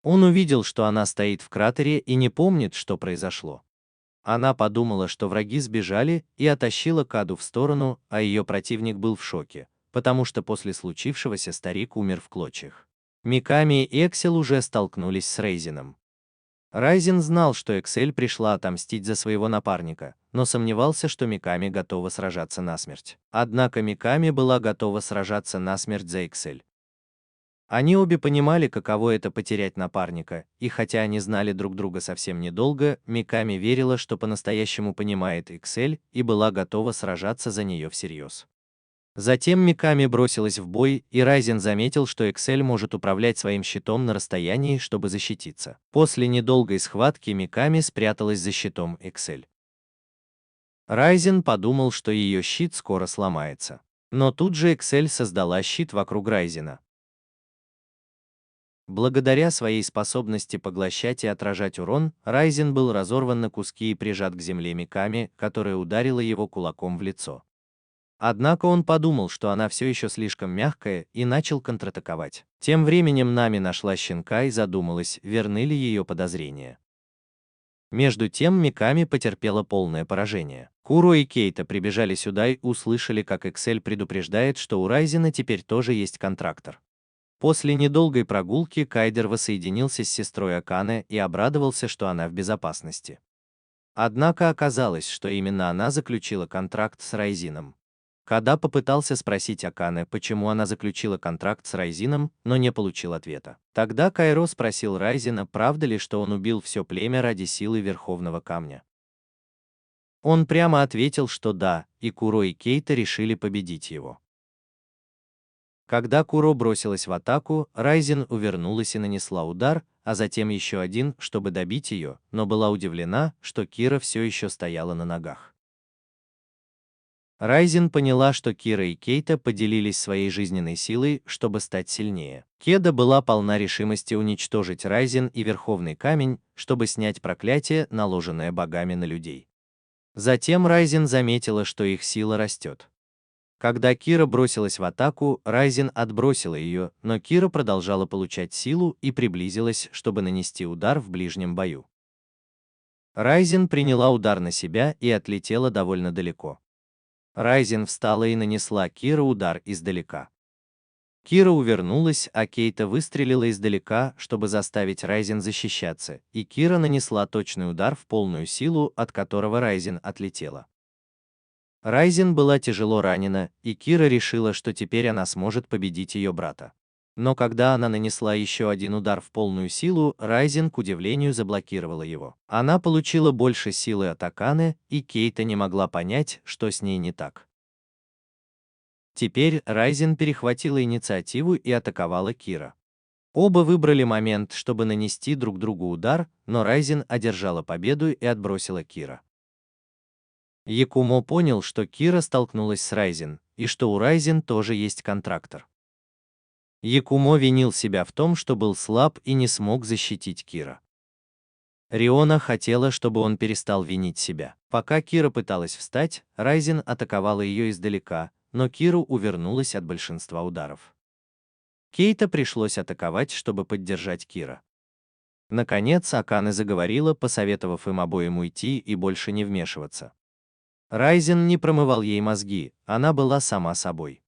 Он увидел, что она стоит в кратере и не помнит, что произошло. Она подумала, что враги сбежали, и оттащила Каду в сторону, а ее противник был в шоке, потому что после случившегося старик умер в клочьях. Миками и Эксел уже столкнулись с Райзеном. Райзен знал, что Эксель пришла отомстить за своего напарника, но сомневался, что Миками готова сражаться насмерть. Однако Миками была готова сражаться насмерть за Эксель. Они обе понимали, каково это потерять напарника, и хотя они знали друг друга совсем недолго, Миками верила, что по-настоящему понимает Эксель и была готова сражаться за нее всерьез. Затем Миками бросилась в бой, и Райзен заметил, что Эксель может управлять своим щитом на расстоянии, чтобы защититься. После недолгой схватки Миками спряталась за щитом Эксель. Райзен подумал, что ее щит скоро сломается. Но тут же Эксель создала щит вокруг Райзена. Благодаря своей способности поглощать и отражать урон, Райзен был разорван на куски и прижат к земле Миками, которая ударила его кулаком в лицо. Однако он подумал, что она все еще слишком мягкая, и начал контратаковать. Тем временем Нами нашла щенка и задумалась, верны ли ее подозрения. Между тем Миками потерпела полное поражение. Куро и Кейта прибежали сюда и услышали, как Эксель предупреждает, что у Райзена теперь тоже есть контрактор. После недолгой прогулки Кайдер воссоединился с сестрой Акане и обрадовался, что она в безопасности. Однако оказалось, что именно она заключила контракт с Райзином. Када попытался спросить Акане, почему она заключила контракт с Райзином, но не получил ответа. Тогда Кайро спросил Райзина, правда ли, что он убил все племя ради силы Верховного Камня. Он прямо ответил, что да, и Куро и Кейта решили победить его. Когда Куро бросилась в атаку, Райзен увернулась и нанесла удар, а затем еще один, чтобы добить ее, но была удивлена, что Кира все еще стояла на ногах. Райзен поняла, что Кира и Кейта поделились своей жизненной силой, чтобы стать сильнее. Кеда была полна решимости уничтожить Райзен и Верховный Камень, чтобы снять проклятие, наложенное богами на людей. Затем Райзен заметила, что их сила растет. Когда Кира бросилась в атаку, Райзен отбросила ее, но Кира продолжала получать силу и приблизилась, чтобы нанести удар в ближнем бою. Райзен приняла удар на себя и отлетела довольно далеко. Райзен встала и нанесла Кира удар издалека. Кира увернулась, а Кейта выстрелила издалека, чтобы заставить Райзен защищаться, и Кира нанесла точный удар в полную силу, от которого Райзен отлетела. Райзен была тяжело ранена, и Кира решила, что теперь она сможет победить ее брата. Но когда она нанесла еще один удар в полную силу, Райзен, к удивлению, заблокировала его. Она получила больше силы от Аканы, и Кейта не могла понять, что с ней не так. Теперь Райзен перехватила инициативу и атаковала Кира. Оба выбрали момент, чтобы нанести друг другу удар, но Райзен одержала победу и отбросила Кира. Якумо понял, что Кира столкнулась с Райзен, и что у Райзен тоже есть контрактор. Якумо винил себя в том, что был слаб и не смог защитить Кира. Риона хотела, чтобы он перестал винить себя. Пока Кира пыталась встать, Райзен атаковала ее издалека, но Киру увернулась от большинства ударов. Кейта пришлось атаковать, чтобы поддержать Кира. Наконец, Акане заговорила, посоветовав им обоим уйти и больше не вмешиваться. Райзен не промывал ей мозги, она была сама собой.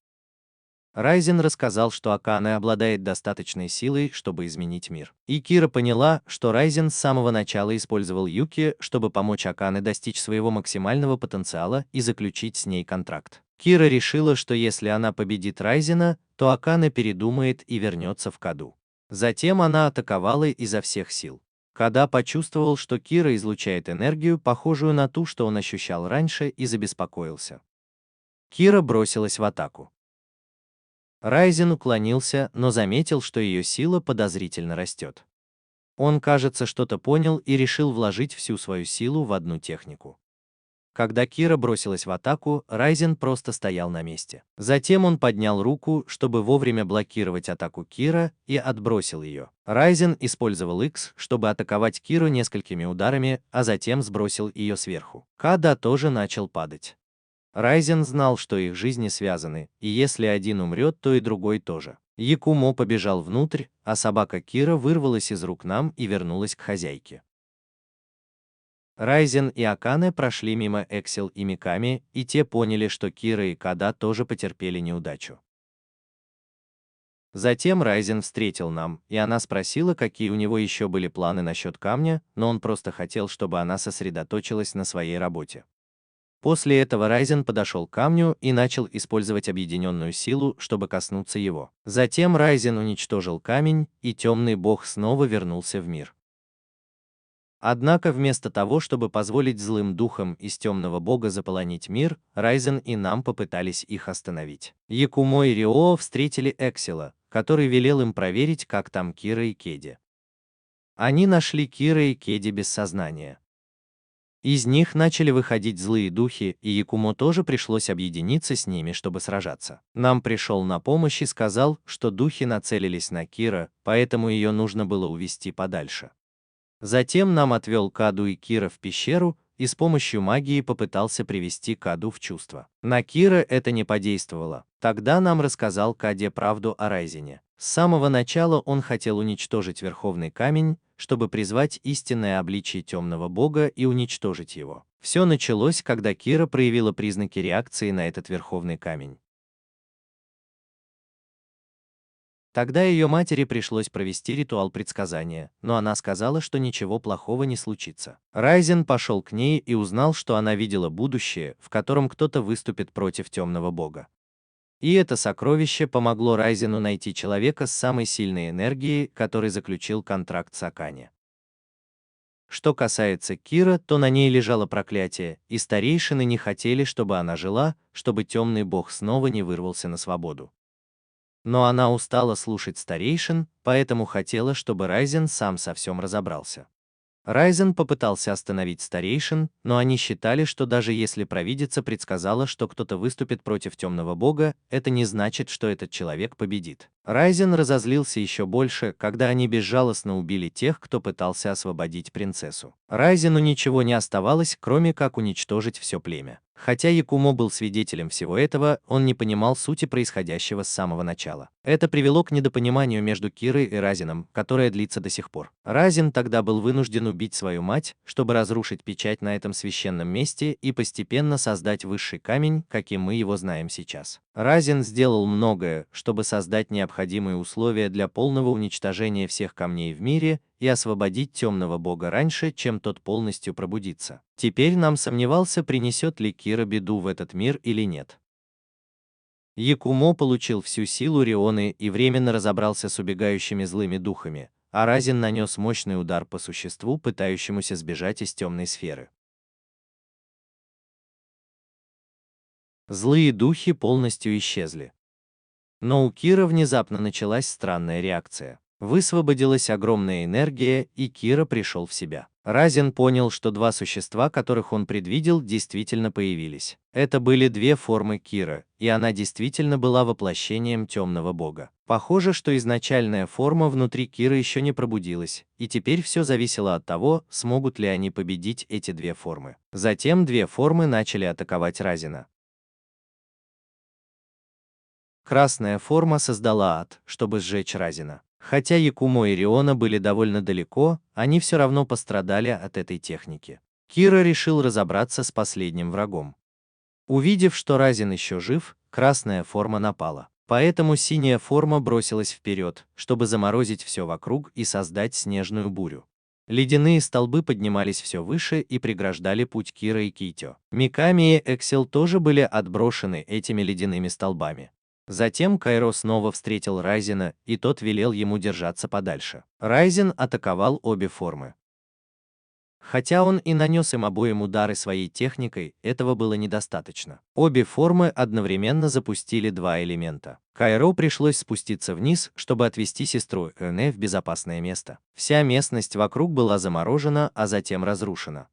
Райзен рассказал, что Акане обладает достаточной силой, чтобы изменить мир. И Кира поняла, что Райзен с самого начала использовал Юки, чтобы помочь Акане достичь своего максимального потенциала и заключить с ней контракт. Кира решила, что если она победит Райзена, то Акане передумает и вернется в Каду. Затем она атаковала изо всех сил. Када почувствовал, что Кира излучает энергию, похожую на ту, что он ощущал раньше, и забеспокоился. Кира бросилась в атаку. Райзен уклонился, но заметил, что ее сила подозрительно растет. Он, кажется, что-то понял и решил вложить всю свою силу в одну технику. Когда Кира бросилась в атаку, Райзен просто стоял на месте. Затем он поднял руку, чтобы вовремя блокировать атаку Кира, и отбросил ее. Райзен использовал X, чтобы атаковать Киру несколькими ударами, а затем сбросил ее сверху. Када тоже начал падать. Райзен знал, что их жизни связаны, и если один умрет, то и другой тоже. Якумо побежал внутрь, а собака Кира вырвалась из рук нам и вернулась к хозяйке. Райзен и Акане прошли мимо Эксел и Миками, и те поняли, что Кира и Када тоже потерпели неудачу. Затем Райзен встретил нам, и она спросила, какие у него еще были планы насчет камня, но он просто хотел, чтобы она сосредоточилась на своей работе. После этого Райзен подошел к камню и начал использовать объединенную силу, чтобы коснуться его. Затем Райзен уничтожил камень, и темный бог снова вернулся в мир. Однако вместо того, чтобы позволить злым духам из темного бога заполонить мир, Райзен и нам попытались их остановить. Якумо и Риоо встретили Эксела, который велел им проверить, как там Кира и Кеди. Они нашли Кира и Кеди без сознания. Из них начали выходить злые духи, и Якумо тоже пришлось объединиться с ними, чтобы сражаться. Нам пришел на помощь и сказал, что духи нацелились на Кира, поэтому ее нужно было увести подальше. Затем нам отвел Каду и Кира в пещеру и с помощью магии попытался привести Каду в чувство. На Кира это не подействовало. Тогда нам рассказал Каде правду о Райзене. С самого начала он хотел уничтожить Верховный Камень, чтобы призвать истинное обличие темного бога и уничтожить его. Все началось, когда Кира проявила признаки реакции на этот Верховный Камень. Тогда ее матери пришлось провести ритуал предсказания, но она сказала, что ничего плохого не случится. Райзен пошел к ней и узнал, что она видела будущее, в котором кто-то выступит против темного бога. И это сокровище помогло Райзену найти человека с самой сильной энергией, который заключил контракт с Акане. Что касается Кира, то на ней лежало проклятие, и старейшины не хотели, чтобы она жила, чтобы темный бог снова не вырвался на свободу. Но она устала слушать старейшин, поэтому хотела, чтобы Райзен сам со всем разобрался. Райзен попытался остановить старейшин, но они считали, что даже если провидица предсказала, что кто-то выступит против темного бога, это не значит, что этот человек победит. Райзен разозлился еще больше, когда они безжалостно убили тех, кто пытался освободить принцессу. Райзену ничего не оставалось, кроме как уничтожить все племя. Хотя Якумо был свидетелем всего этого, он не понимал сути происходящего с самого начала. Это привело к недопониманию между Кирой и Разином, которое длится до сих пор. Разин тогда был вынужден убить свою мать, чтобы разрушить печать на этом священном месте и постепенно создать высший камень, каким мы его знаем сейчас. Разин сделал многое, чтобы создать необходимые условия для полного уничтожения всех камней в мире и освободить темного бога раньше, чем тот полностью пробудится. Теперь нам сомневался, принесет ли Кира беду в этот мир или нет. Якумо получил всю силу Рионы и временно разобрался с убегающими злыми духами, а Разин нанес мощный удар по существу, пытающемуся сбежать из темной сферы. Злые духи полностью исчезли. Но у Кира внезапно началась странная реакция. Высвободилась огромная энергия, и Кира пришел в себя. Разин понял, что два существа, которых он предвидел, действительно появились. Это были две формы Кира, и она действительно была воплощением темного бога. Похоже, что изначальная форма внутри Кира еще не пробудилась, и теперь все зависело от того, смогут ли они победить эти две формы. Затем две формы начали атаковать Разина. Красная форма создала ад, чтобы сжечь Разина. Хотя Якумо и Риона были довольно далеко, они все равно пострадали от этой техники. Кира решил разобраться с последним врагом. Увидев, что Разин еще жив, красная форма напала. Поэтому синяя форма бросилась вперед, чтобы заморозить все вокруг и создать снежную бурю. Ледяные столбы поднимались все выше и преграждали путь Кира и Китё. Миками и Эксел тоже были отброшены этими ледяными столбами. Затем Кайро снова встретил Райзена, и тот велел ему держаться подальше. Райзен атаковал обе формы. Хотя он и нанес им обоим удары своей техникой, этого было недостаточно. Обе формы одновременно запустили два элемента. Кайро пришлось спуститься вниз, чтобы отвести сестру Эне в безопасное место. Вся местность вокруг была заморожена, а затем разрушена.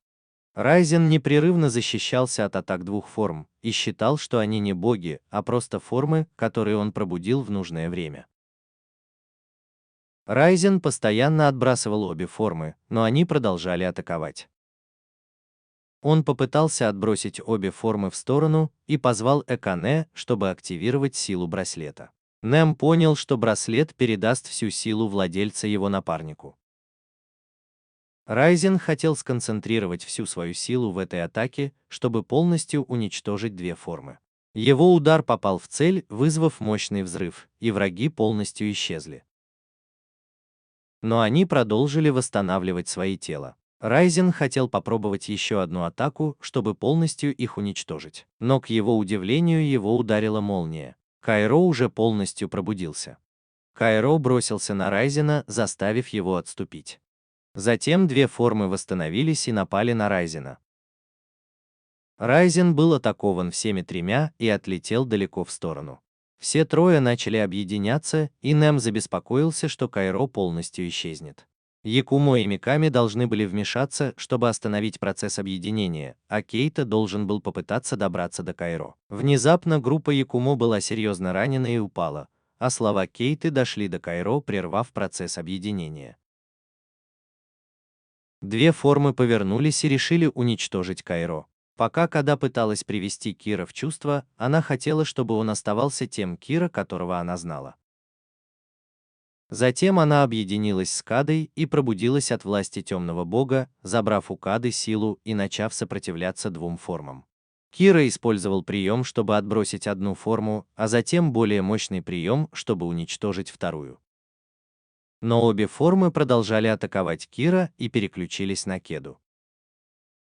Райзен непрерывно защищался от атак двух форм и считал, что они не боги, а просто формы, которые он пробудил в нужное время. Райзен постоянно отбрасывал обе формы, но они продолжали атаковать. Он попытался отбросить обе формы в сторону и позвал Экане, чтобы активировать силу браслета. Нэм понял, что браслет передаст всю силу владельца его напарнику. Райзен хотел сконцентрировать всю свою силу в этой атаке, чтобы полностью уничтожить две формы. Его удар попал в цель, вызвав мощный взрыв, и враги полностью исчезли. Но они продолжили восстанавливать свои тела. Райзен хотел попробовать еще одну атаку, чтобы полностью их уничтожить. Но, к его удивлению, его ударила молния. Кайро уже полностью пробудился. Кайро бросился на Райзена, заставив его отступить. Затем две формы восстановились и напали на Райзена. Райзен был атакован всеми тремя и отлетел далеко в сторону. Все трое начали объединяться, и Нэм забеспокоился, что Кайро полностью исчезнет. Якумо и Миками должны были вмешаться, чтобы остановить процесс объединения, а Кейта должен был попытаться добраться до Кайро. Внезапно группа Якумо была серьезно ранена и упала, а слова Кейты дошли до Кайро, прервав процесс объединения. Две формы повернулись и решили уничтожить Кайро. Пока Када пыталась привести Кира в чувство, она хотела, чтобы он оставался тем Кира, которого она знала. Затем она объединилась с Кадой и пробудилась от власти темного бога, забрав у Кады силу и начав сопротивляться двум формам. Кира использовал прием, чтобы отбросить одну форму, а затем более мощный прием, чтобы уничтожить вторую. Но обе формы продолжали атаковать Кира и переключились на Кеду.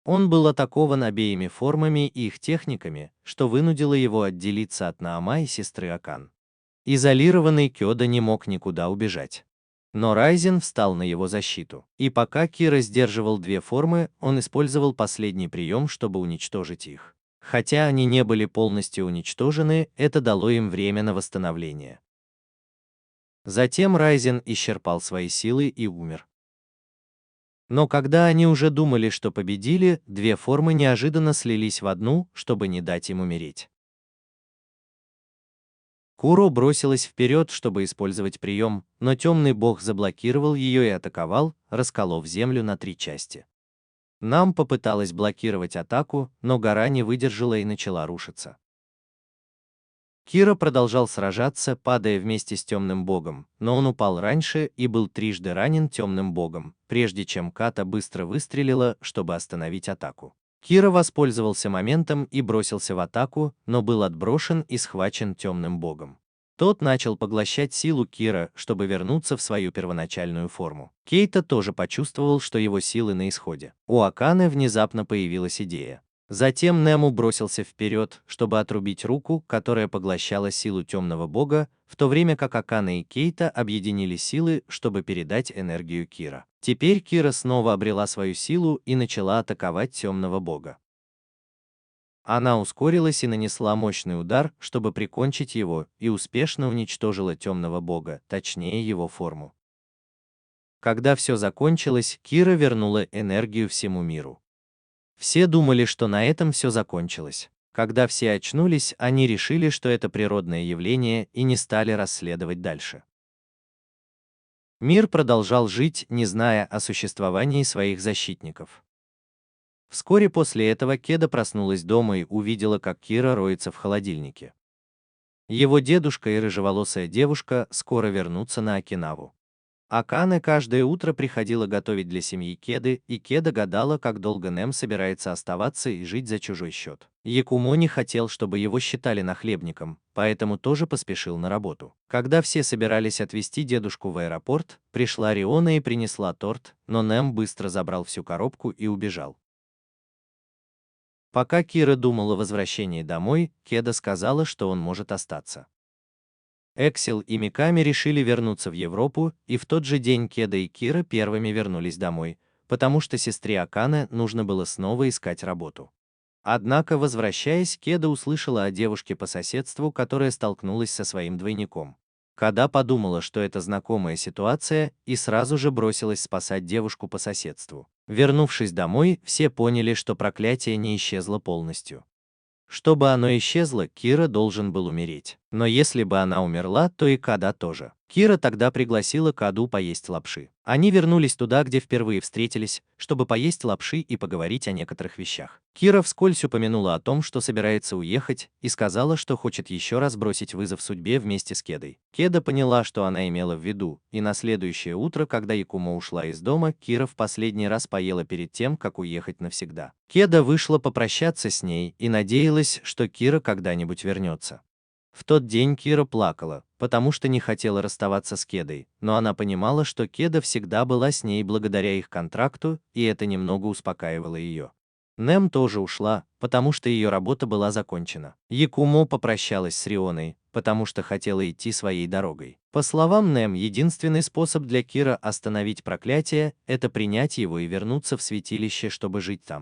Он был атакован обеими формами и их техниками, что вынудило его отделиться от Наама и сестры Акан. Изолированный Кёда не мог никуда убежать. Но Райзен встал на его защиту. И пока Кира сдерживал две формы, он использовал последний прием, чтобы уничтожить их. Хотя они не были полностью уничтожены, это дало им время на восстановление. Затем Райзен исчерпал свои силы и умер. Но когда они уже думали, что победили, две формы неожиданно слились в одну, чтобы не дать им умереть. Куро бросилась вперед, чтобы использовать прием, но темный бог заблокировал ее и атаковал, расколов землю на три части. Нам попыталась блокировать атаку, но гора не выдержала и начала рушиться. Кира продолжал сражаться, падая вместе с темным богом, но он упал раньше и был трижды ранен темным богом, прежде чем Ката быстро выстрелила, чтобы остановить атаку. Кира воспользовался моментом и бросился в атаку, но был отброшен и схвачен темным богом. Тот начал поглощать силу Кира, чтобы вернуться в свою первоначальную форму. Кейта тоже почувствовал, что его силы на исходе. У Аканы внезапно появилась идея. Затем Нему бросился вперед, чтобы отрубить руку, которая поглощала силу темного бога, в то время как Акана и Кейта объединили силы, чтобы передать энергию Кира. Теперь Кира снова обрела свою силу и начала атаковать темного бога. Она ускорилась и нанесла мощный удар, чтобы прикончить его, и успешно уничтожила темного бога, точнее его форму. Когда все закончилось, Кира вернула энергию всему миру. Все думали, что на этом все закончилось. Когда все очнулись, они решили, что это природное явление, и не стали расследовать дальше. Мир продолжал жить, не зная о существовании своих защитников. Вскоре после этого Кеда проснулась дома и увидела, как Кира роется в холодильнике. Его дедушка и рыжеволосая девушка скоро вернутся на Окинаву. Акане каждое утро приходила готовить для семьи Кеды, и Кеда гадала, как долго Нем собирается оставаться и жить за чужой счет. Якумо не хотел, чтобы его считали нахлебником, поэтому тоже поспешил на работу. Когда все собирались отвезти дедушку в аэропорт, пришла Риона и принесла торт, но Нем быстро забрал всю коробку и убежал. Пока Кира думала о возвращении домой, Кеда сказала, что он может остаться. Эксел и Миками решили вернуться в Европу, и в тот же день Кеда и Кира первыми вернулись домой, потому что сестре Акане нужно было снова искать работу. Однако, возвращаясь, Кеда услышала о девушке по соседству, которая столкнулась со своим двойником. Када подумала, что это знакомая ситуация, и сразу же бросилась спасать девушку по соседству. Вернувшись домой, все поняли, что проклятие не исчезло полностью. Чтобы оно исчезло, Кира должен был умереть. Но если бы она умерла, то и Када тоже. Кира тогда пригласила Каду поесть лапши. Они вернулись туда, где впервые встретились, чтобы поесть лапши и поговорить о некоторых вещах. Кира вскользь упомянула о том, что собирается уехать, и сказала, что хочет еще раз бросить вызов судьбе вместе с Кедой. Кеда поняла, что она имела в виду, и на следующее утро, когда Якумо ушла из дома, Кира в последний раз поела перед тем, как уехать навсегда. Кеда вышла попрощаться с ней и надеялась, что Кира когда-нибудь вернется. В тот день Кира плакала, потому что не хотела расставаться с Кедой, но она понимала, что Кеда всегда была с ней благодаря их контракту, и это немного успокаивало ее. Нем тоже ушла, потому что ее работа была закончена. Якумо попрощалась с Рионой, потому что хотела идти своей дорогой. По словам Нем, единственный способ для Кира остановить проклятие – это принять его и вернуться в святилище, чтобы жить там.